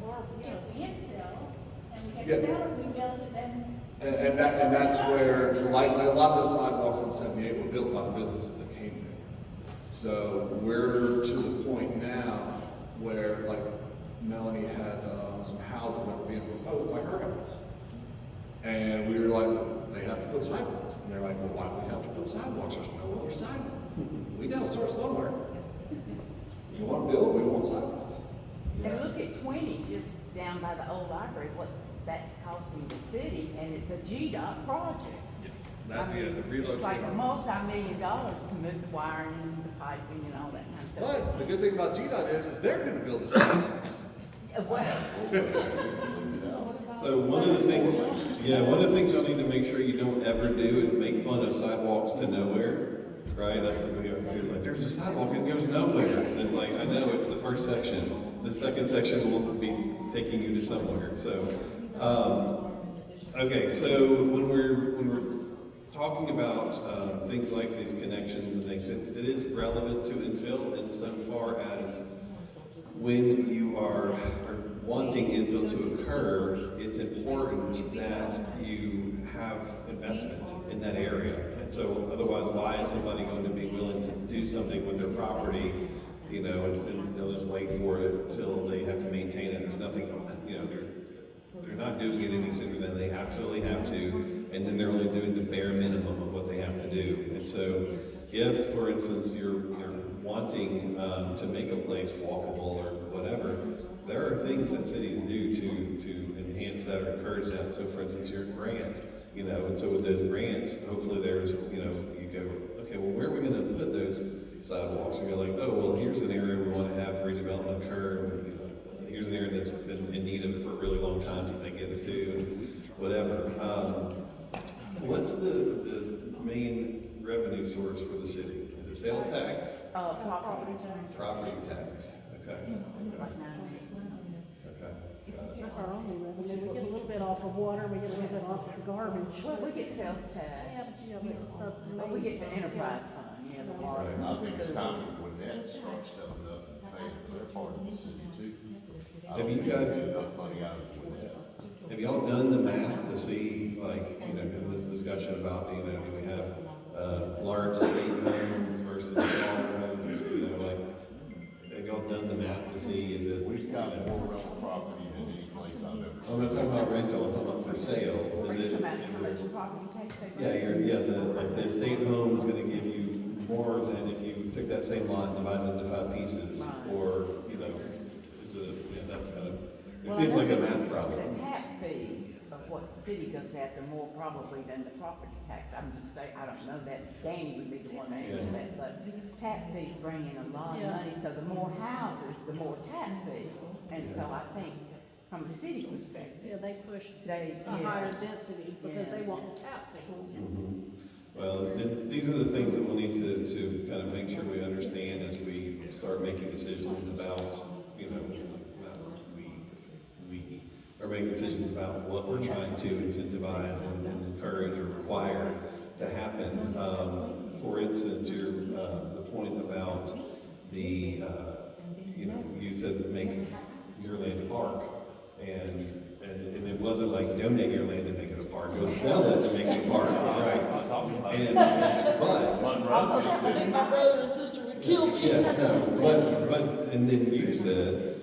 or if we infill and we get Yeah. developed, we build it, then. And that's where, like a lot of the sidewalks on 78 were built by the businesses that came there. So we're to the point now where, like, Melanie had some houses that were being proposed by her guys. And we were like, they have to put sidewalks. And they're like, well, why do we have to put sidewalks? There's no other sidewalks. We gotta start somewhere. You wanna build, we want sidewalks. And look at 20, just down by the old library, what that's costing the city, and it's a GDOT project. Yes, I mean, It's like a multi-million dollars to move the wiring, the piping, and all that kind of stuff. But the good thing about GDOT is they're gonna build the sidewalks. Well, So one of the things y'all need to make sure you don't ever do is make fun of sidewalks to nowhere, right? That's what we are, like, there's a sidewalk and it goes nowhere. And it's like, I know, it's the first section. The second section will be taking you to somewhere, so. Okay, so when we're talking about things like these connections and things, it is relevant to infill insofar as when you are wanting infill to occur, it's important that you have investment in that area. And so otherwise, why is somebody going to be willing to do something with their property, you know, and they'll just wait for it till they have to maintain it. There's nothing, you know, they're not doing it any sooner than they absolutely have to, and then they're only doing the bare minimum of what they have to do. And so if, for instance, you're wanting to make a place walkable or whatever, there are things that cities do to enhance that or encourage that. So for instance, your grant, you know, and so with those grants, hopefully there's, you know, you go, okay, well, where are we gonna put those sidewalks? You go like, oh, well, here's an area we wanna have redevelopment occur, and, you know, here's an area that's been in need of it for a really long time, so they get it too, and whatever. What's the main revenue source for the city? Is it sales tax? Property. Property tax, okay. Okay, got it. That's our only revenue. We get a little bit off of water, we get a little bit off of the garbage. Well, we get sales tax. But we get the enterprise fund, you know, the water. And I think it's time for Gwinnett to start stepping up and paying for their part of the city too. I Have don't you think guys- there's enough money out of Gwinnett. Have y'all done the math to see, like, you know, in this discussion about, you know, do we have, large estate homes versus smaller homes, you know, like, have y'all done the math to see, is it? We've got more rental property than any place I've ever I'm not talking about rental, I'm talking about for sale, Are is you it? talking about how much in property tax they Yeah, the estate home is gonna give you more than if you took that same lot and divided it into 5 pieces, or, you know, that's kind of, it Well, seems I like a know math problem. The tap fees of what the city goes after more probably than the property tax. I'm just saying, I don't know that, Danny would be the one to answer Yeah. that, but tap fees bring in a lot of Yeah. money, so the more houses, the more tap fees. And so I think, from a city perspective, Yeah, they push they, a higher density because they want the tap fees. Well, and these are the things that we'll need to kind of make sure we understand as we start making decisions about, you know, we are making decisions about what we're trying to incentivize and encourage or require to happen. For instance, the point about the, you know, you said make your land a park, and it wasn't like donate your land and make it a park, it was sell it to make it a park, right? I'm not talking about And, it. but, Monroe just I think did. my brother and sister would kill me. yes, no, but, and then you said,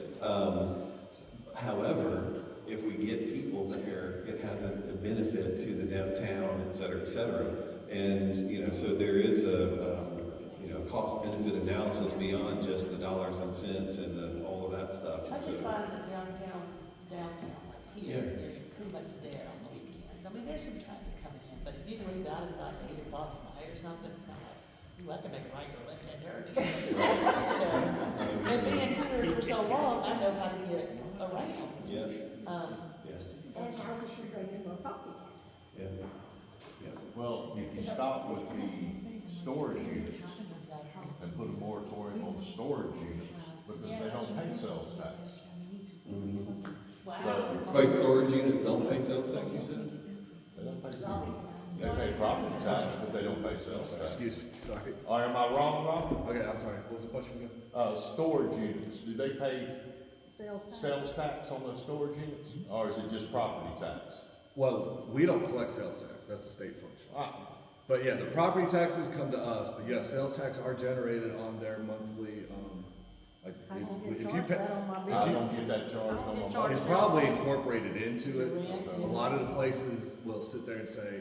however, if we get people there, it has a benefit to the downtown, et cetera, et cetera. And, you know, so there is a, you know, cost benefit analysis beyond just the dollars and cents and all of that stuff. I just So- find that downtown like here Yeah. is pretty much dead on the weekends. I mean, there's some traffic coming in, but if you leave out at like 8 o'clock at night or something, it's kind of like, ooh, I can make a right or left hand turn. So, and being here for so long, I know how to get around. Yeah, Yes. And houses should bring in more property tax. yeah, yeah. Well, if you stop with the storage units and put a moratorium on storage units, because they don't pay sales tax. So, Wait, storage units don't pay sales tax, you said? they don't pay sales. They pay property tax, but they don't pay sales tax. Excuse me, sorry. Or am I wrong, Rob? Okay, I'm sorry, what was the question again? Storage units, do they pay Sales tax. sales tax on those storage units? Or is it just property tax? Well, we don't collect sales tax, that's the state function. Ah, But yeah, the property taxes come to us, but yes, sales tax are generated on their monthly, like, I don't if get you charged pay. that on my I bill. don't get that charged on my charged It's money. probably incorporated into it. A lot of the places will sit there and say,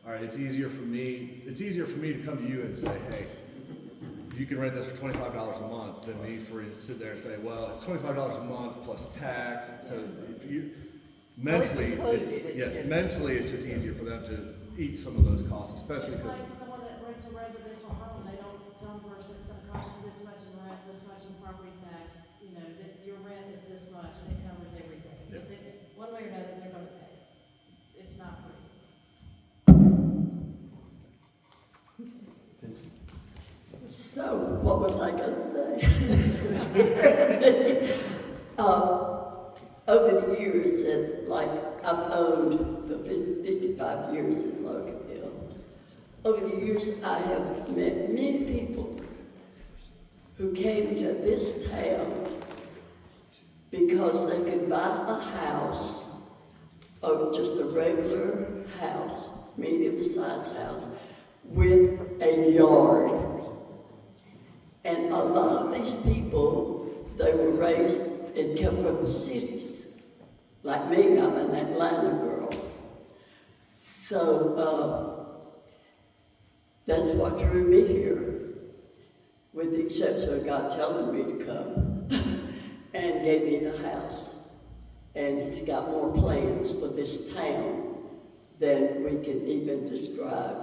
all right, it's easier for me to come to you and say, hey, you can rent this for $25 a month than me for to sit there and say, well, it's $25 a month plus tax. So if you, mentally, included, it's, it's yeah, just- mentally, it's just easier for them to eat some of those costs, especially It's because like someone that rents a residential home, they don't tell the person it's gonna cost you this much in rent, this much in property tax, you know, your rent is this much, and it covers everything. Yeah. One way or another, they're gonna pay. It's not free. So, what was I gonna say? Over the years, and like I've owned the 55 years in Loganville, over the years I have met many people who came to this town because they could buy a house, or just a regular house, medium-sized house, with a yard. And a lot of these people, they were raised and come from the cities. Like me, I'm an Atlanta girl. So, that's what drew me here, with the exception of God telling me to come and gave me the house. and he's got more plans for this town than we can even describe.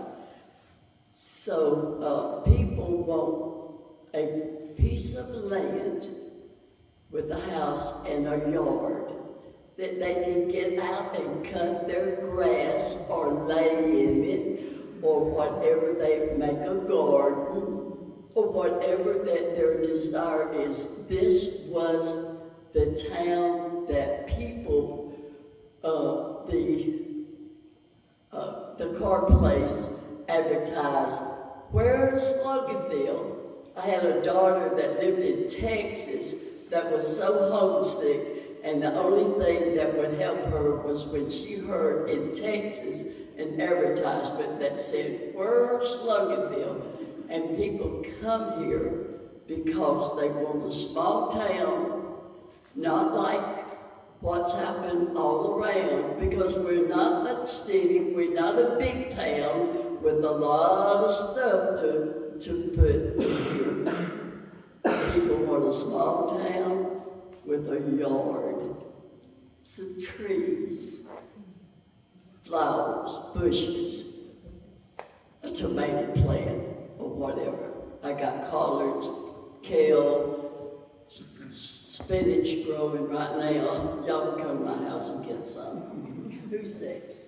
So, people want a piece of land with a house and a yard that they can get out and cut their grass or lay in it or whatever, they make a garden or whatever that their desire is. This was the town that people, the car place advertised, where's Loganville? I had a daughter that lived in Texas that was so homesick, and the only thing that would help her was when she heard in Texas an advertisement that said, where's Loganville? And people come here because they want a small town, not like what's happened all around, because we're not a city, we're not a big town with a lot of stuff to put here. People want a small town with a yard, some trees, flowers, bushes, a tomato plant, or whatever. I got collards, kale, spinach growing right now. Y'all can come to my house and get some. Who's next?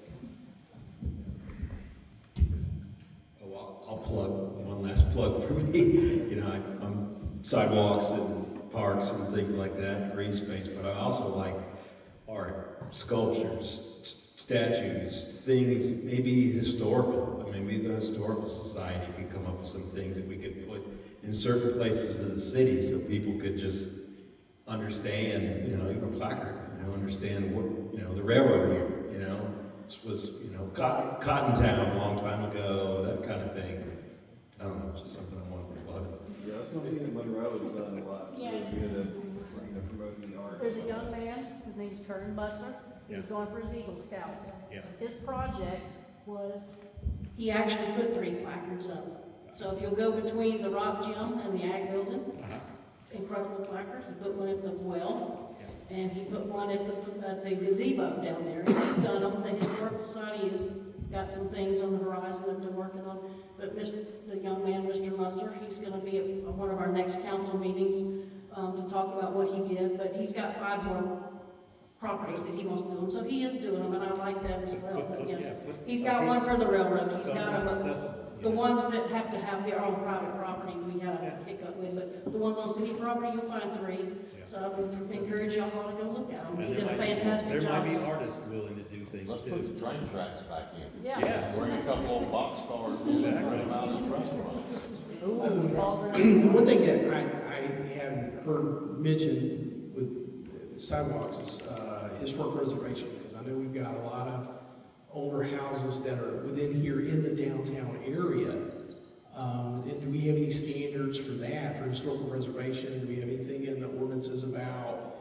Oh, I'll plug, one last plug for me. You know, I'm sidewalks and parks and things like that, green space, but I also like art, sculptures, statues, things maybe historical. I mean, maybe the Historical Society could come up with some things that we could put in certain places in the city so people could just understand, you know, even a placard, you know, understand what, you know, the railroad here, you know, this was, you know, Cotton Town a long time ago, that kind of thing. I don't know, just something I wanted to plug. Yeah, that's something that Monroe has done a lot. Yeah. Really good at promoting the arts. There's a young man, his name's Curtin Busser, he's going for his Eagle Scout. Yeah. His project was, he actually put 3 placards up. So if you'll go between the rock gym and the ag building, incredible placard, he put one at the well, and he put one at the gazebo down there. And he's done them, the Historical Society has got some things on the horizon that they're working on. But the young man, Mr. Musser, he's gonna be at one of our next council meetings, to talk about what he did, but he's got 5 more properties that he wants to do them, so he is doing them, and I like that as well, but yes. He's got one for the railroad, he's got the ones that have to have their own private property, we have a hiccup with, but the ones on city property, you'll find 3. So I would encourage y'all all to go look at them, he did a fantastic job. There might be artists willing to do things Let's too. put the train tracks back in. Yeah. Bring a couple of boxcars and bring them out as restaurants. The one thing that I hadn't heard mentioned with sidewalks is historic preservation, because I know we've got a lot of older houses that are within here in the downtown area. And do we have any standards for that, for historical preservation? Do we have anything in the ordinances about,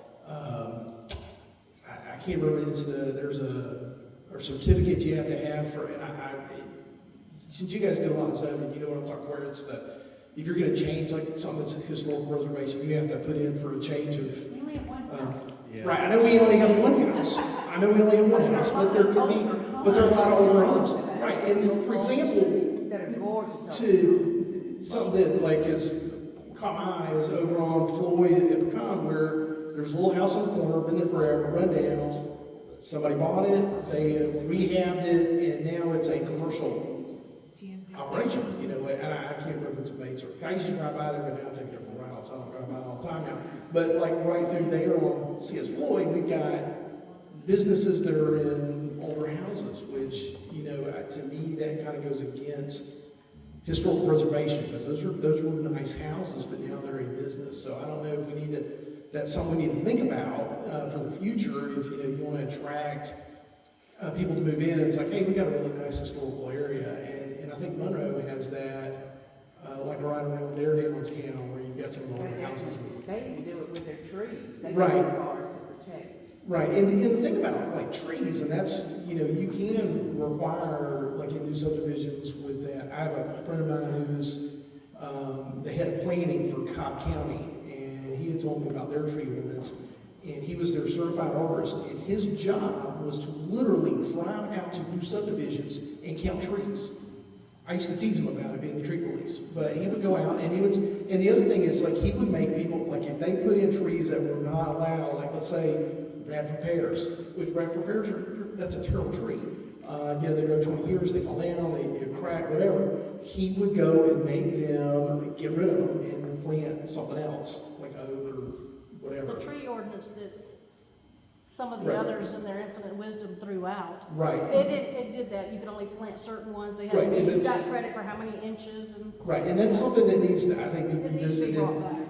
I can't remember, there's a certificate you have to have for, and since you guys do a lot of zoning, you know what I'm talking about, where it's if you're gonna change like something that's historical preservation, you have to put in for a change of. We only have one house. Right, I know we only have one house, but there could be, but there are a lot of older homes, right, and for example, That are gorgeous. to something that like is caught my eye is over on Floyd at Pecan, where there's a little house in the corner, been there forever, run down. Somebody bought it, they have rehabbed it, and now it's a commercial operation, you know, and I can't remember if it's a Bates or, I used to drive by there, but now I take different routes, I don't drive by it all the time now. But like right through there on C.S. Floyd, we've got businesses that are in older houses, which, you know, to me, that kind of goes against historical preservation, because those were nice houses, but now they're in business. So I don't know if we need to, that's something we need to think about for the future, if, you know, you want to attract people to move in, and it's like, hey, we got a really nice historical area, and I think Monroe has that, like right around their downtown, where you've got some older houses. They can do it with their trees. They Right. have cars to protect. Right, and the thing about like trees, and that's, you know, you can require, like in new subdivisions with that. I have a friend of mine who's the head of planning for Cobb County, and he had told me about their tree ordinance. And he was their certified arborist, and his job was to literally drive out to new subdivisions and count trees. I used to tease him about it being the tree police, but he would go out and and the other thing is, like, he would make people, like, if they put in trees that were not allowed, like, let's say Bradford pears, which Bradford pears that's a terrible tree. They grow 20 years, they fall down, they crack, whatever. He would go and make them get rid of them and then plant something else, like oak or whatever. The tree ordinance that some of the Right. others in their infinite wisdom threw out. Right. It did that. You could only plant certain ones. They had, Right, and you it's- got credit for how many inches and. Right, and that's something that needs to, I think, be It needs to be revisited. brought back.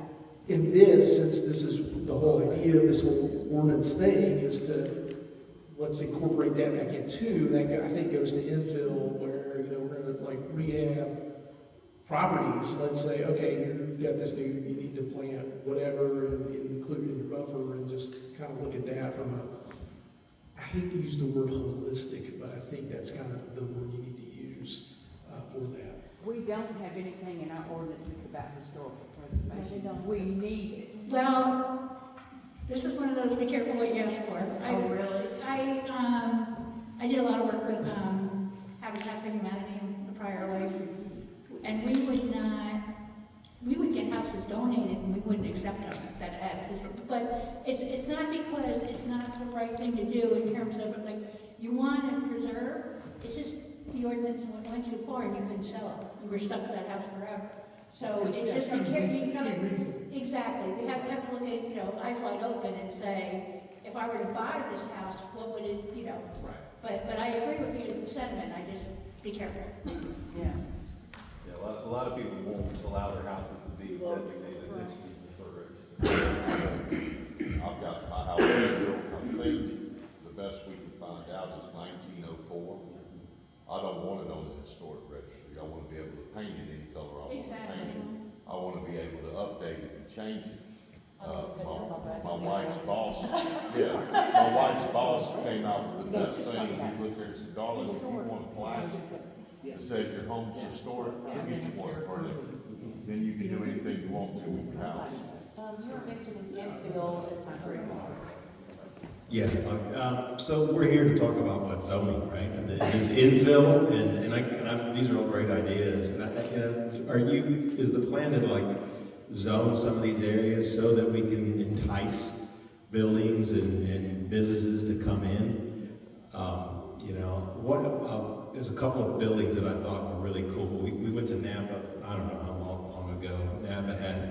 In this, since this is the whole idea of this whole ordinance thing, is to, let's incorporate that back into, that I think goes to infill, where, we're gonna like rehab properties. Let's say, okay, you've got this new, you need to plant whatever, and include it in your buffer, and just kind of look at that from I hate to use the word holistic, but I think that's kind of the word you need to use for that. We don't have anything in our ordinances about historical preservation. No, we don't. We need it. Well, this is one of those, be careful what you ask for. Oh, really? I did a lot of work with Habitat for Humanity in the prior life, and we would get houses donated and we wouldn't accept them but it's not because it's not the right thing to do in terms of, like, you want to preserve, it's just the ordinance went too far and you couldn't sell it. You were stuck with that house forever. So it's just, exactly, we have to look at, eyes wide open and say, if I were to buy this house, what would it, Right. But I agree with you sentiment, I just, be careful. Yeah. Yeah, a lot of people won't allow their houses to be designated as historic register. I've got my house built, I think the best we can find out is 1904. I don't want it on the historic registry. I want to be able to paint it any color I want to Exactly. paint it. I want to be able to update it and change it. My wife's boss, my wife's boss came out with the best thing. He looked there and said, "Darling, if you want a plaque that says your home's historic, we'll get you one for it. Then you can do anything you want to with your house." You're mentioning infill and Yeah, so we're here to talk about what zoning, right? And it is infill, and these are all great ideas. And is the plan to like zone some of these areas so that we can entice buildings and businesses to come in? There's a couple of buildings that I thought were really cool. We went to Napa, I don't know how long ago. Napa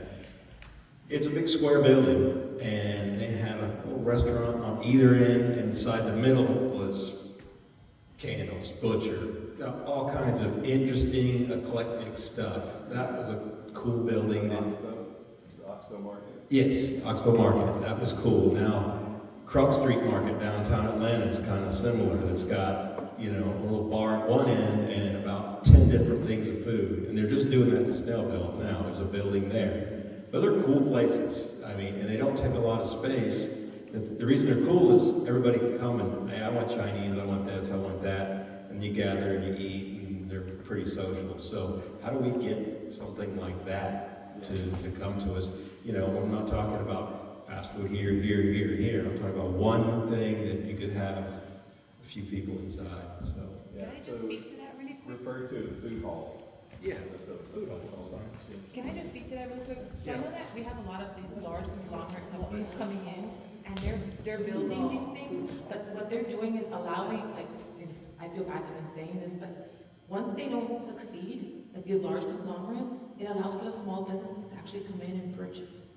it's a big square building, and they had a little restaurant on either end. Inside the middle was candles, butcher, all kinds of interesting, eclectic stuff. That was a cool building. The Oxbow Market? Yes, Oxbow Market. That was cool. Now, Krug Street Market downtown Atlanta is kind of similar. It's got, a little bar at one end and about 10 different things of food. And they're just doing that in Snellville now. There's a building there. But they're cool places. And they don't take a lot of space. The reason they're cool is everybody can come and, hey, I want Chinese, I want this, I want that. And you gather and you eat, and they're pretty social. So how do we get something like that to come to us? I'm not talking about fast food here. I'm talking about one thing that you could have a few people inside. So Yeah, Can I just speak to that really quick? referred to as a food hall. Yeah. That's a food hall. Can I just speak to that really quick? So I know that we have a lot of these large conglomerate companies coming in, and they're building these things, but what they're doing is allowing, like, and I feel bad even saying this, but once they don't succeed, like these large conglomerates, it allows for the small businesses to actually come in and purchase.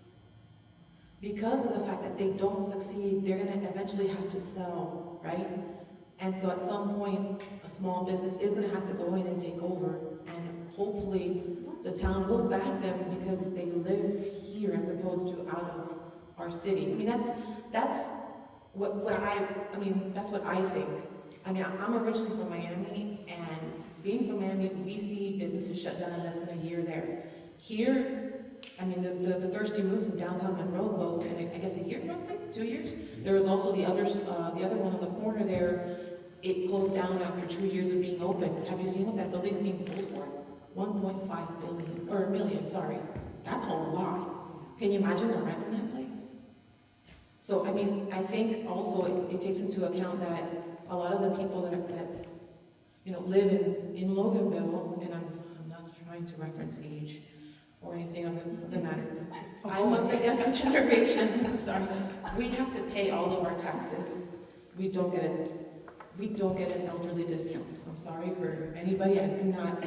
Because of the fact that they don't succeed, they're gonna eventually have to sell, right? And so at some point, a small business is gonna have to go in and take over, and hopefully the town will back them because they live here as opposed to out of our city. I mean, that's that's what I think. I mean, I'm originally from Miami, and being from Miami, we see businesses shut down in less than a year there. Here, I mean, the Thirsty Moose in downtown Monroe closed in, I guess, a year, roughly, 2 years. There was also the other one on the corner there. It closed down after 2 years of being open. Have you seen what that building's being sold for? 1.5 million, sorry. That's a lot. Can you imagine the rent in that place? So, I mean, I think also it takes into account that a lot of the people that live in Loganville, and I'm not trying to reference age or anything of the matter. I'm of the younger generation, I'm sorry. We have to pay all of our taxes. We don't get an elderly discount. I'm sorry for anybody, I do not.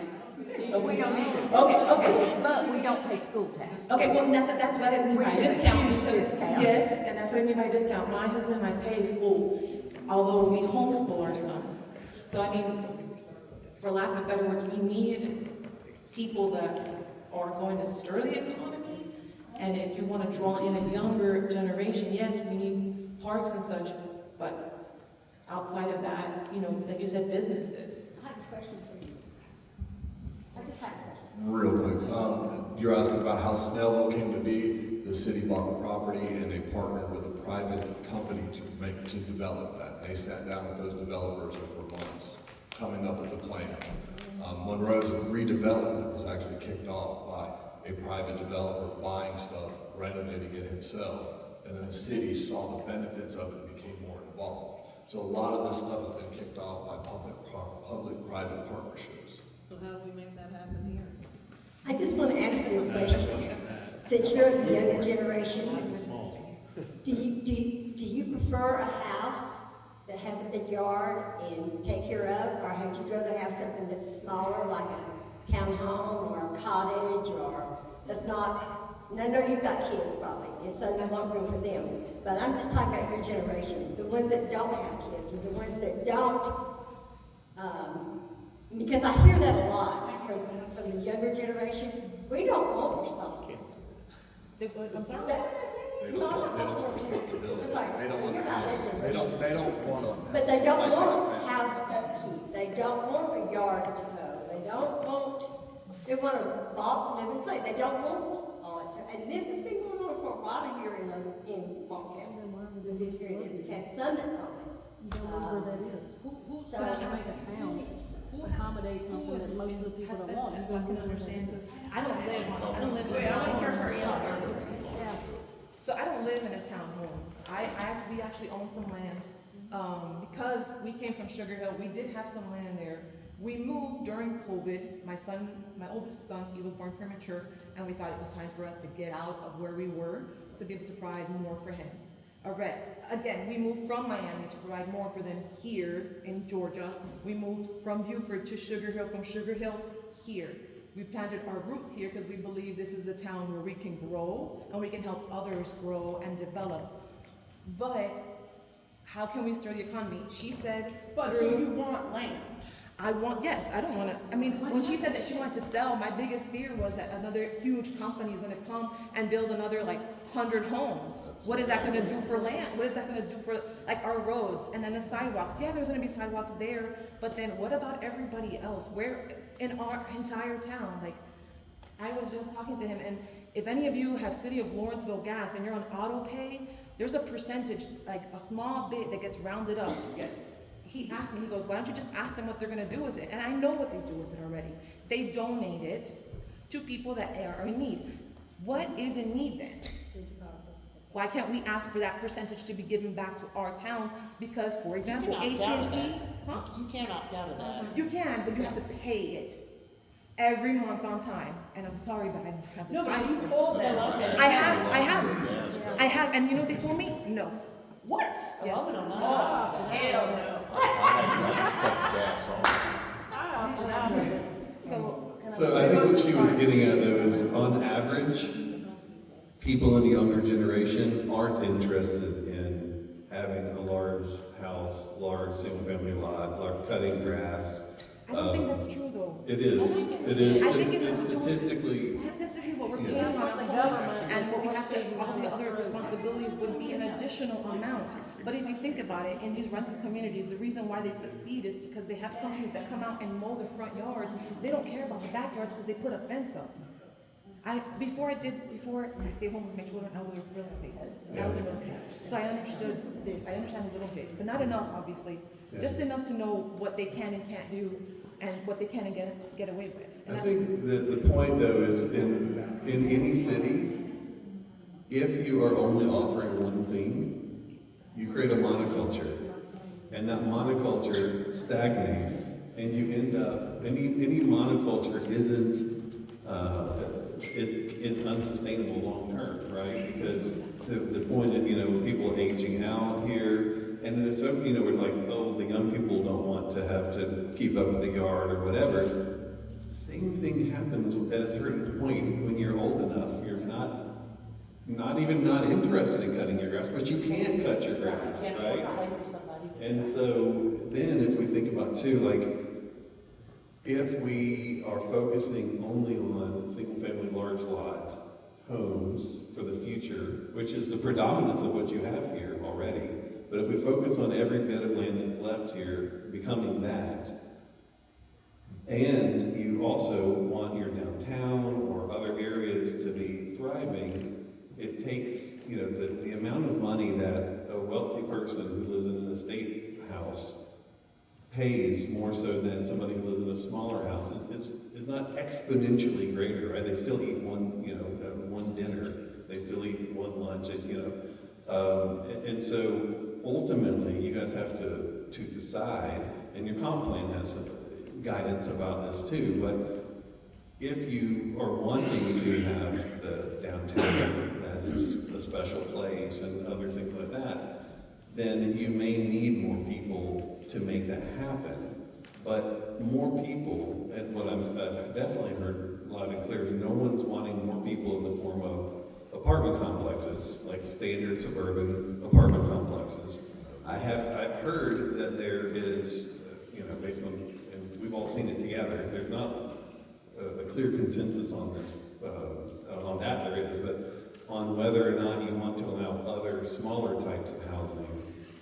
But we don't either. Okay. But we don't pay school tax. Okay, well, that's what I mean by Which is a discount. huge because- discount. Yes, and that's what I mean by discount. My husband and I pay full, although we homeschool our sons. So I mean, for lack of better words, we need people that are going to stir the economy. And if you want to draw in a younger generation, yes, we need parks and such, but outside of that, like you said, businesses. I have a question for you. I just have a question. Real quick, you're asking about how Snellville came to be. The city bought the property and they partnered with a private company to develop that. They sat down with those developers over months, coming up with a plan. Monroe's redevelopment was actually kicked off by a private developer buying stuff, renovating it himself, and then the city saw the benefits of it and became more involved. So a lot of this stuff has been kicked off by public-private partnerships. So how do we make that happen here? I just want to ask you a question. Since you're the younger generation, do you prefer a house that has a big yard and take care of, or would you rather have something that's smaller, like a townhome or a cottage, or that's not? And I know you've got kids probably, and so you want room for them. But I'm just talking about your generation, the ones that don't have kids, and the ones that don't. Because I hear that a lot from the younger generation. We don't want responsibility. I'm sorry? They don't want responsibility. Sorry. They don't want You're to not listening. they don't want to. But they don't want a house upkeep, they don't want a yard to mow, they want a bought living place, they don't want all that stuff. And this has been going on for a while here in Mark County. We've been hearing this, we've had summits on it. You don't know where that is. Who So I ask a town accommodate something that most of the people don't want. So I can understand, because I don't live in Wait, I want to hear her a answer. So I don't live in a townhome. We actually own some land. Because we came from Sugar Hill, we did have some land there. We moved during COVID. My oldest son, he was born premature, and we thought it was time for us to get out of where we were to be able to provide more for him. Again, we moved from Miami to provide more for them here in Georgia. We moved from Beaufort to Sugar Hill, from Sugar Hill here. We planted our roots here because we believe this is a town where we can grow and we can help others grow and develop. But how can we stir the economy? She said, But so you want land? Yes, I don't want to, when she said that she wanted to sell, my biggest fear was that another huge company is going to come and build another 100 homes. What is that going to do for land? What is that going to do for our roads and then the sidewalks? Yeah, there's going to be sidewalks there, but then what about everybody else? Where in our entire town? I was just talking to him, and if any of you have City of Lawrenceville gas and you're on auto pay, there's a percentage, a small bit that gets rounded up. Yes. He asked me, he goes, why don't you just ask them what they're gonna do with it? And I know what they do with it already. They donate it to people that are in need. What is in need then? Why can't we ask for that percentage to be given back to our towns? Because, for example, AT&T, You can't opt out of that. you can, but you have to pay it every month on time. And I'm sorry, but I don't have the No, but time. you called them up and. I have, and you know what they told me? No. What? Yes. Oh, hell no. So I think what she was getting at though is, on average, people in the younger generation aren't interested in having a large house, large single-family lot, large cutting grass. I don't think that's true though. It is. It is. I think it has to do with Statistically, what we're paying Yes. on the government and what we have to, all the other responsibilities would be an additional amount. But if you think about it, in these rental communities, the reason why they succeed is because they have companies that come out and mow the front yards. They don't care about the backyards because they put a fence up. Before I stayed home with my children, I was in real estate. I was in real estate. So I understood this. I understand a little bit, but not enough, obviously. Yeah. Just enough to know what they can and can't do and what they can and get away with. And I that's- think the point though is in any city, if you are only offering one thing, you create a monoculture, and that monoculture stagnates, and you end up, any monoculture is unsustainable long term, right? Because the point that, people aging out here, and then it's so, we're like, oh, the young people don't want to have to keep up with the yard or whatever. Same thing happens at a certain point when you're old enough. You're not even not interested in cutting your grass, but you can't cut your grass, right? And so then if we think about too, like, if we are focusing only on single-family large lot homes for the future, which is the predominance of what you have here already, but if we focus on every bit of land that's left here becoming that, and you also want your downtown or other areas to be thriving, it takes, the amount of money that a wealthy person who lives in an estate house pays more so than somebody who lives in a smaller house is not exponentially greater, right? They still eat one dinner, they still eat one lunch, and so ultimately you guys have to decide, and your comp plan has some guidance about this too, but if you are wanting to have the downtown that is a special place and other things like that, then you may need more people to make that happen. But more people, and what I've definitely heard loud and clear is no one's wanting more people in the form of apartment complexes, like standard suburban apartment complexes. I've heard that there is, based on, and we've all seen it together, there's not a clear consensus on this, on that there is, but on whether or not you want to allow other smaller types of housing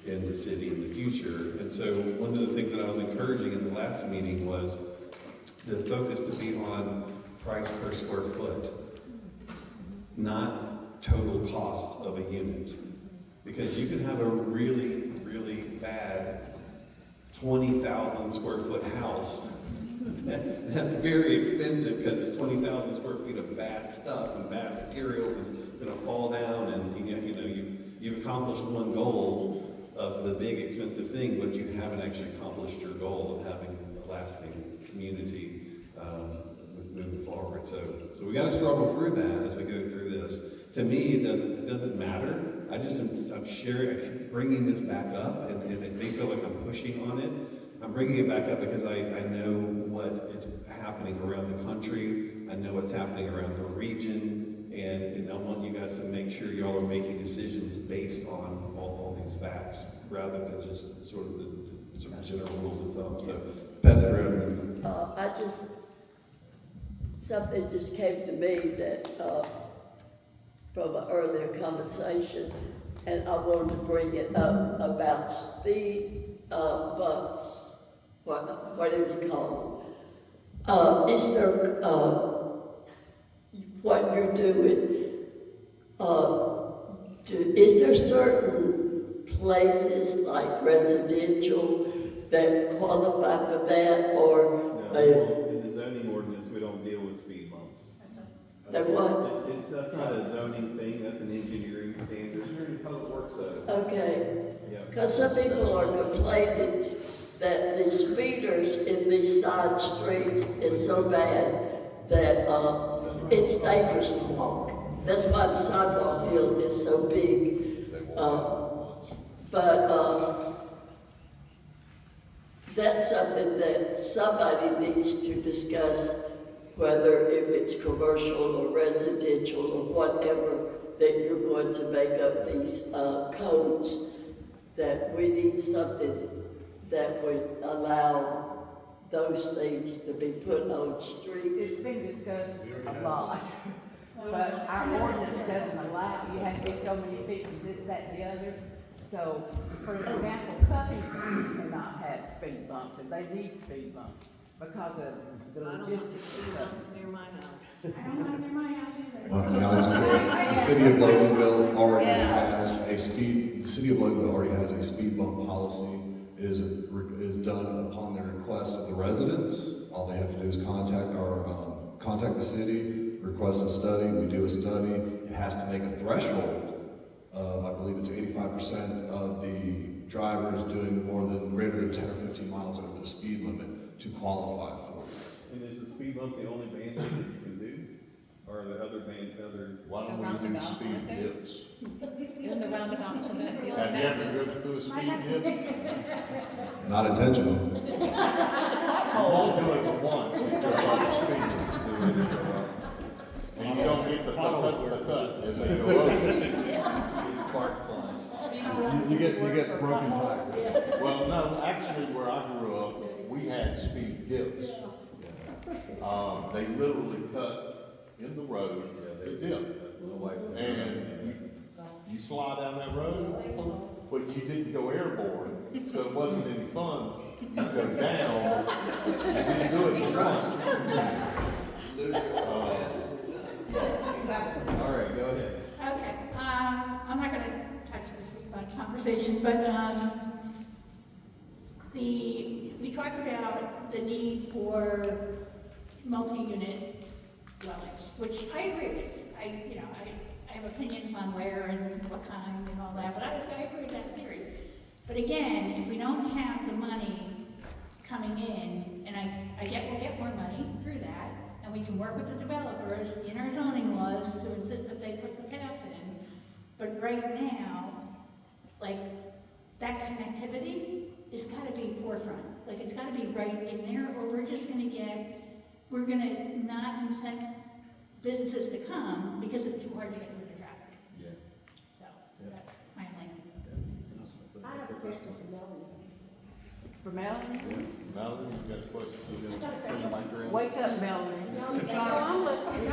in the city in the future. And so one of the things that I was encouraging in the last meeting was the focus to be on price per square foot, not total cost of a unit. Because you can have a really, really bad 20,000 square foot house that's very expensive because it's 20,000 square feet of bad stuff and bad materials, and it's going to fall down, and you've accomplished one goal of the big expensive thing, but you haven't actually accomplished your goal of having a lasting community moving forward. So we got to struggle through that as we go through this. To me, it doesn't matter. I'm sharing, bringing this back up, and it may feel like I'm pushing on it. I'm bringing it back up because I know what is happening around the country. I know what's happening around the region, and I want you guys to make sure y'all are making decisions based on all these facts, rather than just sort of the general rules of thumb. So pass it around. Something just came to me that from an earlier conversation, and I wanted to bring it up about speed bumps. Whatever you call them. Is there, what you're doing, is there certain places like residential that qualify for that, or? No, in the zoning ordinance, we don't deal with speed bumps. That what? That's not a zoning thing, that's an engineering standard. Engineering public works code. Okay, because some people are complaining that the speeders in these side streets is so bad that it's dangerous to walk. That's why the sidewalk deal is so big. But that's something that somebody needs to discuss, whether if it's commercial or residential or whatever, that you're going to make up these codes, that we need something that would allow those things to be put on streets. It's been discussed a lot, but our ordinance doesn't allow, you have to be so many feet from this, that, and the other. So, for example, Covington cannot have speed bumps, and they need speed bumps because of the logistics of stuff. Near my house. I don't want them near my house either. The city of Loganville already has a speed. The city of Loganville already has a speed bump policy. It is done upon the request of the residents. All they have to do is contact the city, request a study. We do a study. It has to make a threshold of, I believe it's 85% of the drivers doing greater than 10 or 15 miles over the speed limit to qualify for it. And is the speed bump the only bandage that you can do? Or are there other Why don't we do speed dips? In the roundabout, something that feels Have like you that ever too. driven through a speed dip? Not intentional. Won't do it but once, because like speed. And you don't get the cut as they go over. Sparks fly. You get broken tires. Well, no, actually, where I grew up, we had speed dips. They literally cut in the road, the dip. And you slide down that road, but you didn't go airborne, so it wasn't any fun. You go down, you didn't do it once. All right, go ahead. Okay, I'm not gonna touch this big bunch conversation, but, we talked about the need for multi-unit dwellings, which I agree with. I have opinions on where and what kind and all that, but I agree with that theory. But again, if we don't have the money coming in, and we'll get more money through that, and we can work with the developers in our zoning laws to insist that they put the paths in. But right now, like, that connectivity has gotta be forefront. Like, it's gotta be right in there, or we're gonna not incent businesses to come because it's too hard to get through the traffic. Yeah. So, that's my only. I have a question for Melanie. For Melanie? Melanie, you got a question? Wake up, Melanie. I'm listening.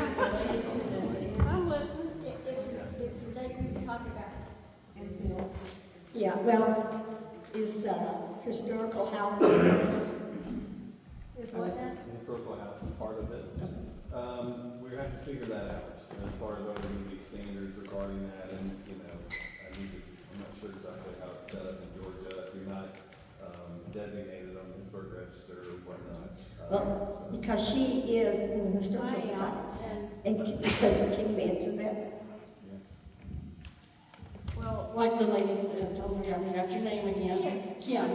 I'm listening. It's related to talking about. Yeah, well, is historical housing. Is what now? The historical house is part of it. We have to figure that out, as far as are there going to be standards regarding that, and, I'm not sure exactly how it's set up in Georgia, if you're not, designated on the historic register or whatnot. Well, because she is in the historical society. And can you answer that? Well, like the lady said, told me, I forgot your name again. Kim.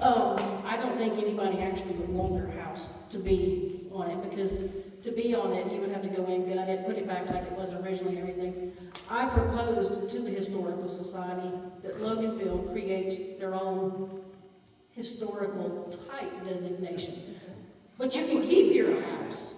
I don't think anybody actually would want their house to be on it, because to be on it, you would have to go in, gut it, put it back like it was originally, everything. I proposed to the Historical Society that Loganville creates their own historical type designation. But you can keep your house,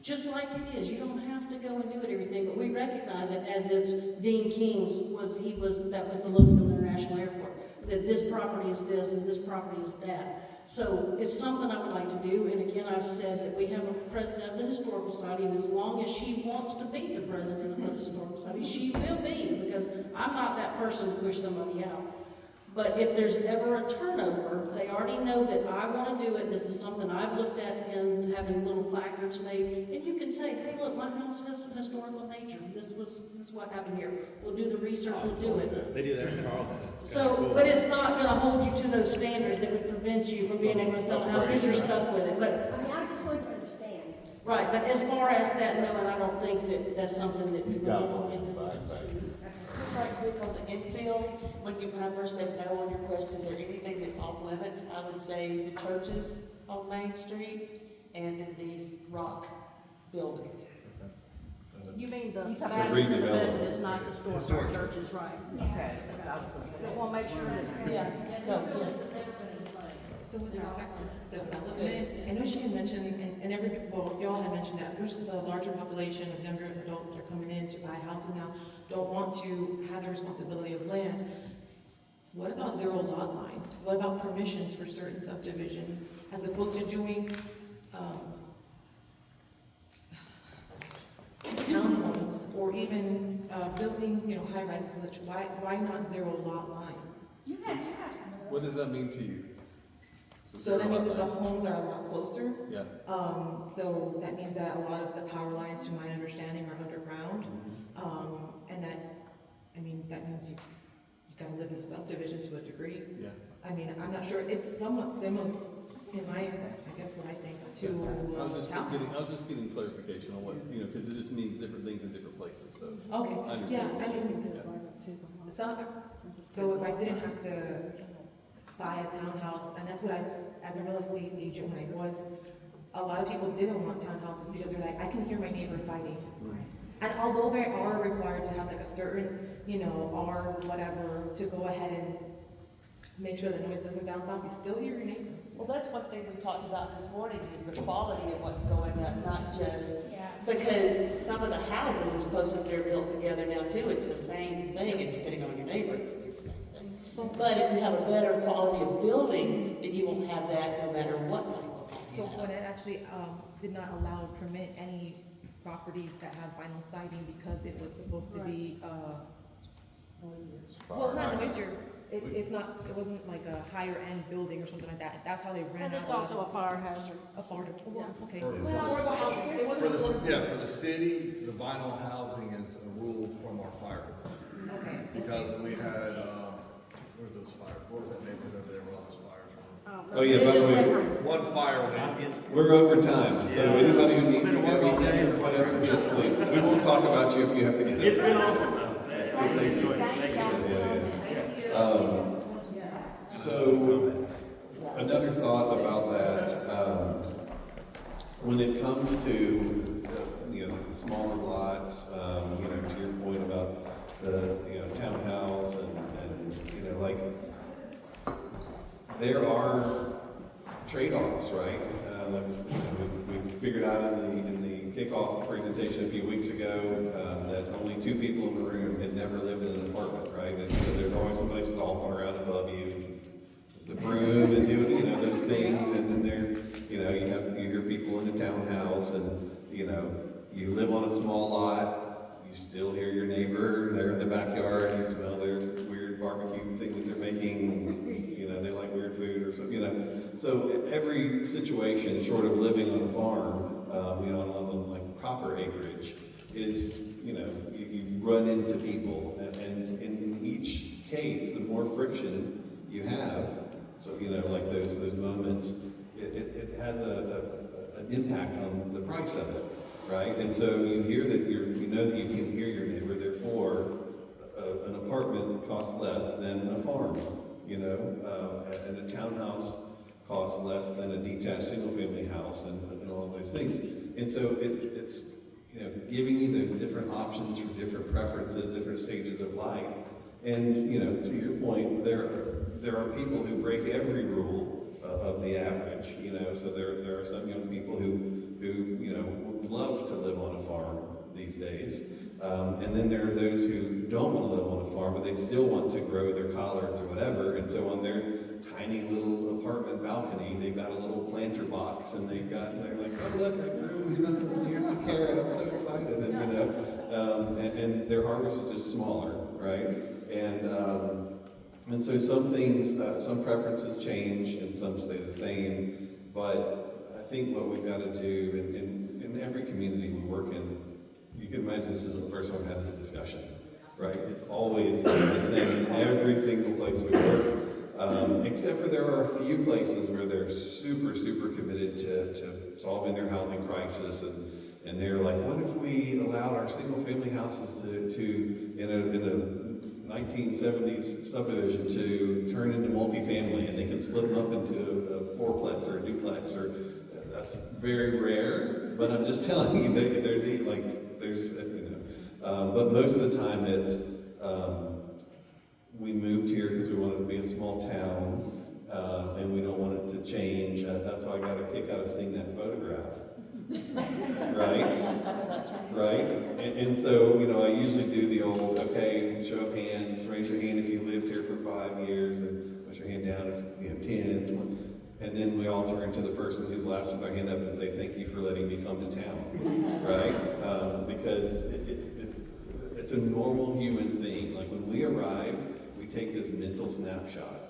just like it is. You don't have to go and do it everything, but we recognize it as it's Dean King's that was the Loganville International Airport. That this property is this and this property is that. So it's something I would like to do, and again, I've said that we have a president of the Historical Society, and as long as she wants to be the president of the Historical Society, she will be, because I'm not that person to push somebody out. But if there's ever a turnover, they already know that I want to do it. This is something I've looked at in having little placards made. And you can say, hey, look, my house has some historical nature. This is what happened here. We'll do the research, we'll do it. They do that in Charleston. So, but it's not going to hold you to those standards that would prevent you from being able to sell a house because you're stuck with it. But I mean, I just wanted to understand. right, but as far as that, no, and I don't think that that's something that we want in this. Just right quick on the infield, when I first said no on your question, is there anything that's off limits? I would say the churches on Main Street and in these rock buildings. You mean the talking Baptist and the redevelopment. Methodist, not the historic churches, right? Okay, that's what I was gonna say. We'll make sure it's. Yeah, no, yes. So with respect to development, I know she had mentioned, and y'all had mentioned that there's the larger population of younger adults that are coming in to buy houses now, don't want to have the responsibility of land. What about zero lot lines? What about permissions for certain subdivisions, as opposed to doing, townhomes, or even, building, high rises, and such? Why not zero lot lines? You have to have some of those. What does that mean to you? So that means that the homes are a lot closer. Yeah. So that means that a lot of the power lines, to my understanding, are underground. And that means you gotta live in a subdivision to a degree. Yeah. I'm not sure, it's somewhat similar in I guess what I think, to I was just getting townhouse. clarification on what, because it just means different things in different places, so. Okay, I understand. yeah, So if I didn't have to buy a townhouse, and that's what as a real estate agent when I was, a lot of people didn't want townhouses because they're like, I can hear my neighbor fighting. And although they are required to have like a certain, R whatever, to go ahead and make sure the noise doesn't bounce off, you still hear your neighbor. Well, that's one thing we talked about this morning, is the quality of what's going up, not just, because some of the houses, as close as they're built together now too, it's the same thing, and depending on your neighbor, it's the same thing. But if you have a better quality of building, then you won't have that no matter what type of house you So have. Gwinnett actually did not allow or permit any properties that had vinyl siding because it was supposed to be Noisier. well, not noisier. It wasn't like a higher end building or something like that. That's how they ran And out. it's also a fire hazard. A fire, well, okay. For the city, the vinyl housing is a rule from our fire department. Okay. Because when we had, where's those fires, what was that neighborhood over there where all those fires were? Oh, yeah, by the way, One fire went. we're over time, so anybody who needs to go eat dinner or whatever, just please. We won't talk about you if you have to get up. It's been awesome, though. Thank you. So, another thought about that, when it comes to, the smaller lots, to your point about the, townhouse and there are trade-offs, right? We figured out in the kickoff presentation a few weeks ago that only 2 people in the room had never lived in an apartment, right? And so there's always somebody stomping around above you, the broom and doing, those things. And then there's, you hear people in the townhouse and, you live on a small lot, you still hear your neighbor, they're in the backyard, you smell their weird barbecue thing that they're making, they like weird food or something, So every situation, short of living on a farm, on like proper acreage, is, you run into people, and in each case, the more friction you have, so, like those moments, it has an impact on the price of it, right? And so you hear that you know that you can hear your neighbor, therefore, an apartment costs less than a farm, and a townhouse costs less than a detached single-family house, and all of those things. And so it's giving you those different options for different preferences, different stages of life. And to your point, there are people who break every rule of the average. So there are some young people who would love to live on a farm these days. And then there are those who don't want to live on a farm, but they still want to grow their collards or whatever. And so on their tiny little apartment balcony, they've got a little planter box, and they're like, oh look, I grew, here's some carrot, I'm so excited, and and their harvest is just smaller, right? And so some things, some preferences change, and some stay the same. But I think what we've got to do in every community we work in, you can imagine this isn't the first time I've had this discussion, right? It's always the same in every single place we work. Except for there are a few places where they're super, super committed to solving their housing crisis, and they're like, what if we allowed our single-family houses to in a 1970s subdivision to turn into multifamily, and they can split them up into a fourplex or a duplex, or that's very rare. But I'm just telling you that but most of the time it's. We moved here because we wanted to be a small town, and we don't want it to change. That's why I got a kick out of seeing that photograph. Right? And so, I usually do the old, okay, show of hands, raise your hand if you lived here for 5 years, and put your hand down if 10, 20. And then we all turn to the person who's last with their hand up and say, thank you for letting me come to town, right? Because it's a normal human thing. Like when we arrive, we take this mental snapshot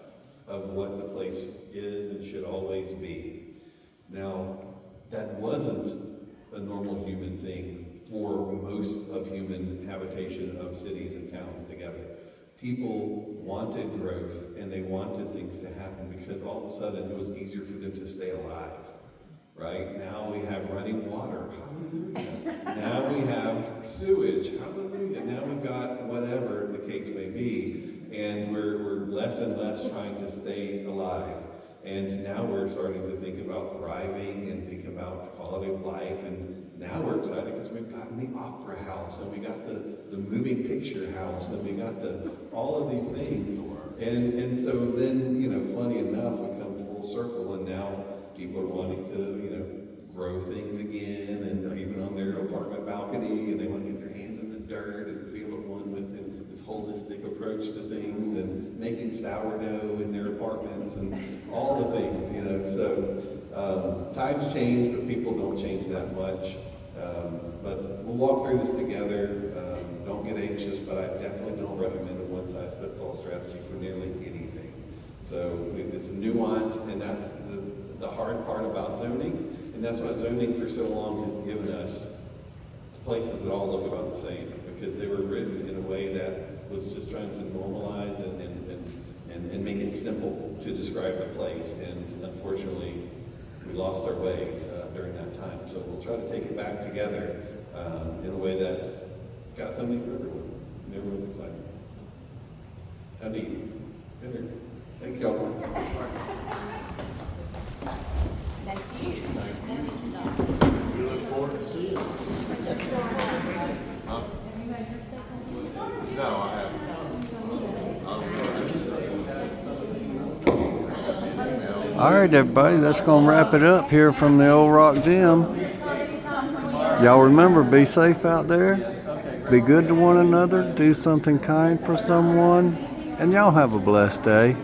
of what the place is and should always be. Now, that wasn't a normal human thing for most of human habitation of cities and towns together. People wanted growth, and they wanted things to happen because all of a sudden it was easier for them to stay alive, right? Now we have running water, hallelujah. Now we have sewage, hallelujah. Now we've got whatever the case may to stay alive. And now we're starting to think about thriving and think about quality of life. And now we're excited because we've gotten the opera house, and we got the moving picture house, and we got all of these things. And so then, funny enough, we come full circle, and now people are wanting to, grow things again, and even on their apartment balcony, and they want to get their hands in the dirt and feel at one with this holistic approach to things, and making sourdough in their apartments, and all the things, So times change, but people don't change that much. But we'll walk through this together. Don't get anxious, but I definitely don't recommend a one-size-fits-all strategy for nearly anything. So it's a nuance, and that's the hard part about zoning. And that's why zoning for so long has given us places that all look about the same, because they were written in a way that was just trying to normalize and make it simple to describe the place. And unfortunately, we lost our way during that time. So we'll try to take it back together in a way that's got something for everyone, and everyone's excited. How do you? Thank y'all. Thank you. We look forward to seeing you. Huh? No, I haven't. All right, everybody, that's going to wrap it up here from the Old Rock Gym. Y'all remember, be safe out there. Be good to one another. Do something kind for someone. And y'all have a blessed day.